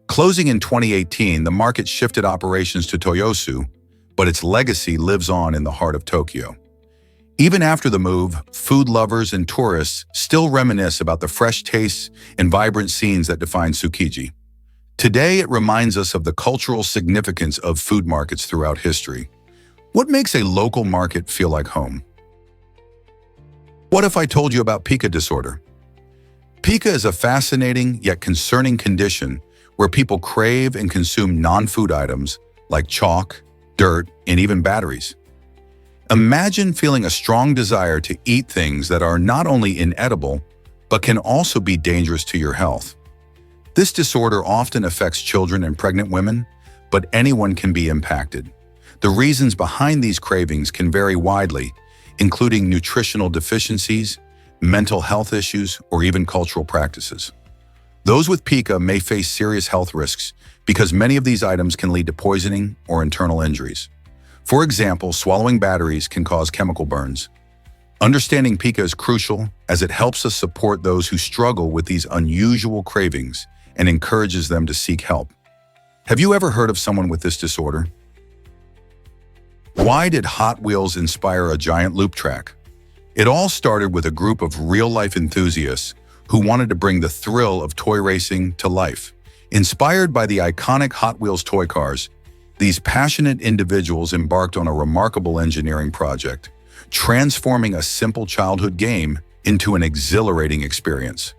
Closing in 2018, the market shifted operations to Toyosu, but its legacy lives on in the heart of Tokyo. Even after the move, food lovers and tourists still reminisce about the fresh tastes and vibrant scenes that define Tsukiji. Today, it reminds us of the cultural significance of food markets throughout history. What makes a local market feel like home? What if I told you about pica disorder? Pica is a fascinating yet concerning condition where people crave and consume non-food items like chalk, dirt, and even batteries. Imagine feeling a strong desire to eat things that are not only inedible, but can also be dangerous to your health. This disorder often affects children and pregnant women, but anyone can be impacted. The reasons behind these cravings can vary widely, including nutritional deficiencies, mental health issues, or even cultural practices. Those with pica may face serious health risks because many of these items can lead to poisoning or internal injuries. For example, swallowing batteries can cause chemical burns. Understanding pica is crucial as it helps us support those who struggle with these unusual cravings and encourages them to seek help. Have you ever heard of someone with this disorder? Why did Hot Wheels inspire a giant loop track? It all started with a group of real-life enthusiasts who wanted to bring the thrill of toy racing to life. Inspired by the iconic Hot Wheels toy cars, these passionate individuals embarked on a remarkable engineering project, transforming a simple childhood game into an exhilarating experience.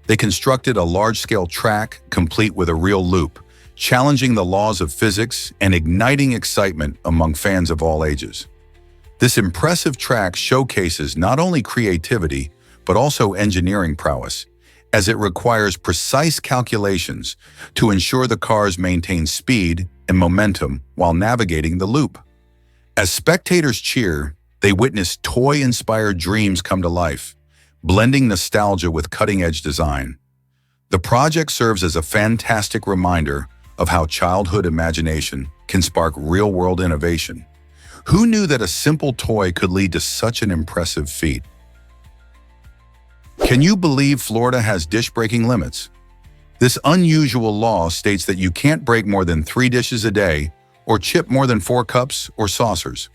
They constructed a large-scale track complete with a real loop, challenging the laws of physics and igniting excitement among fans of all ages. This impressive track showcases not only creativity, but also engineering prowess, as it requires precise calculations to ensure the cars maintain speed and momentum while navigating the loop. As spectators cheer, they witness toy-inspired dreams come to life, blending nostalgia with cutting-edge design. The project serves as a fantastic reminder of how childhood imagination can spark real-world innovation. Who knew that a simple toy could lead to such an impressive feat? Can you believe Florida has dish-breaking limits? This unusual law states that you can't break more than 3 dishes a day or chip more than 4 cups or saucers.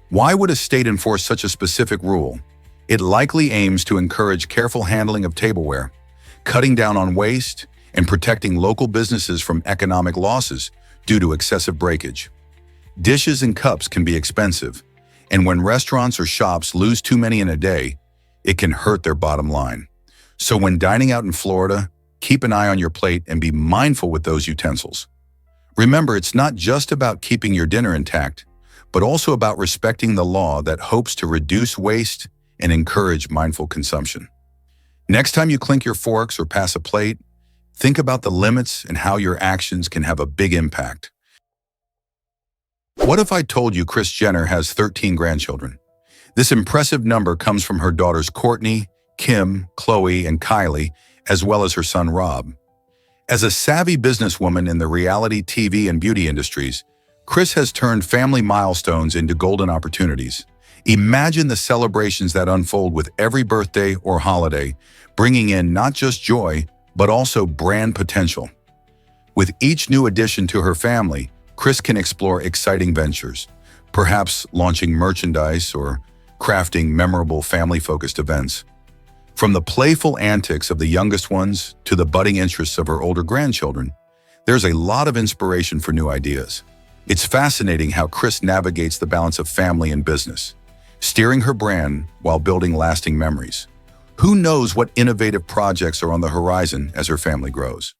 Why would a state enforce such a specific rule? It likely aims to encourage careful handling of tableware, cutting down on waste, and protecting local businesses from economic losses due to excessive breakage. Dishes and cups can be expensive, and when restaurants or shops lose too many in a day, it can hurt their bottom line. So when dining out in Florida, keep an eye on your plate and be mindful with those utensils. Remember, it's not just about keeping your dinner intact, but also about respecting the law that hopes to reduce waste and encourage mindful consumption. Next time you clink your forks or pass a plate, think about the limits and how your actions can have a big impact. What if I told you Kris Jenner has 13 grandchildren? This impressive number comes from her daughters Kourtney, Kim, Khloe, and Kylie, as well as her son Rob. As a savvy businesswoman in the reality TV and beauty industries, Kris has turned family milestones into golden opportunities. Imagine the celebrations that unfold with every birthday or holiday, bringing in not just joy, but also brand potential. With each new addition to her family, Kris can explore exciting ventures, perhaps launching merchandise or crafting memorable family-focused events. From the playful antics of the youngest ones to the budding interests of her older grandchildren, there's a lot of inspiration for new ideas. It's fascinating how Kris navigates the balance of family and business, steering her brand while building lasting memories. Who knows what innovative projects are on the horizon as her family grows?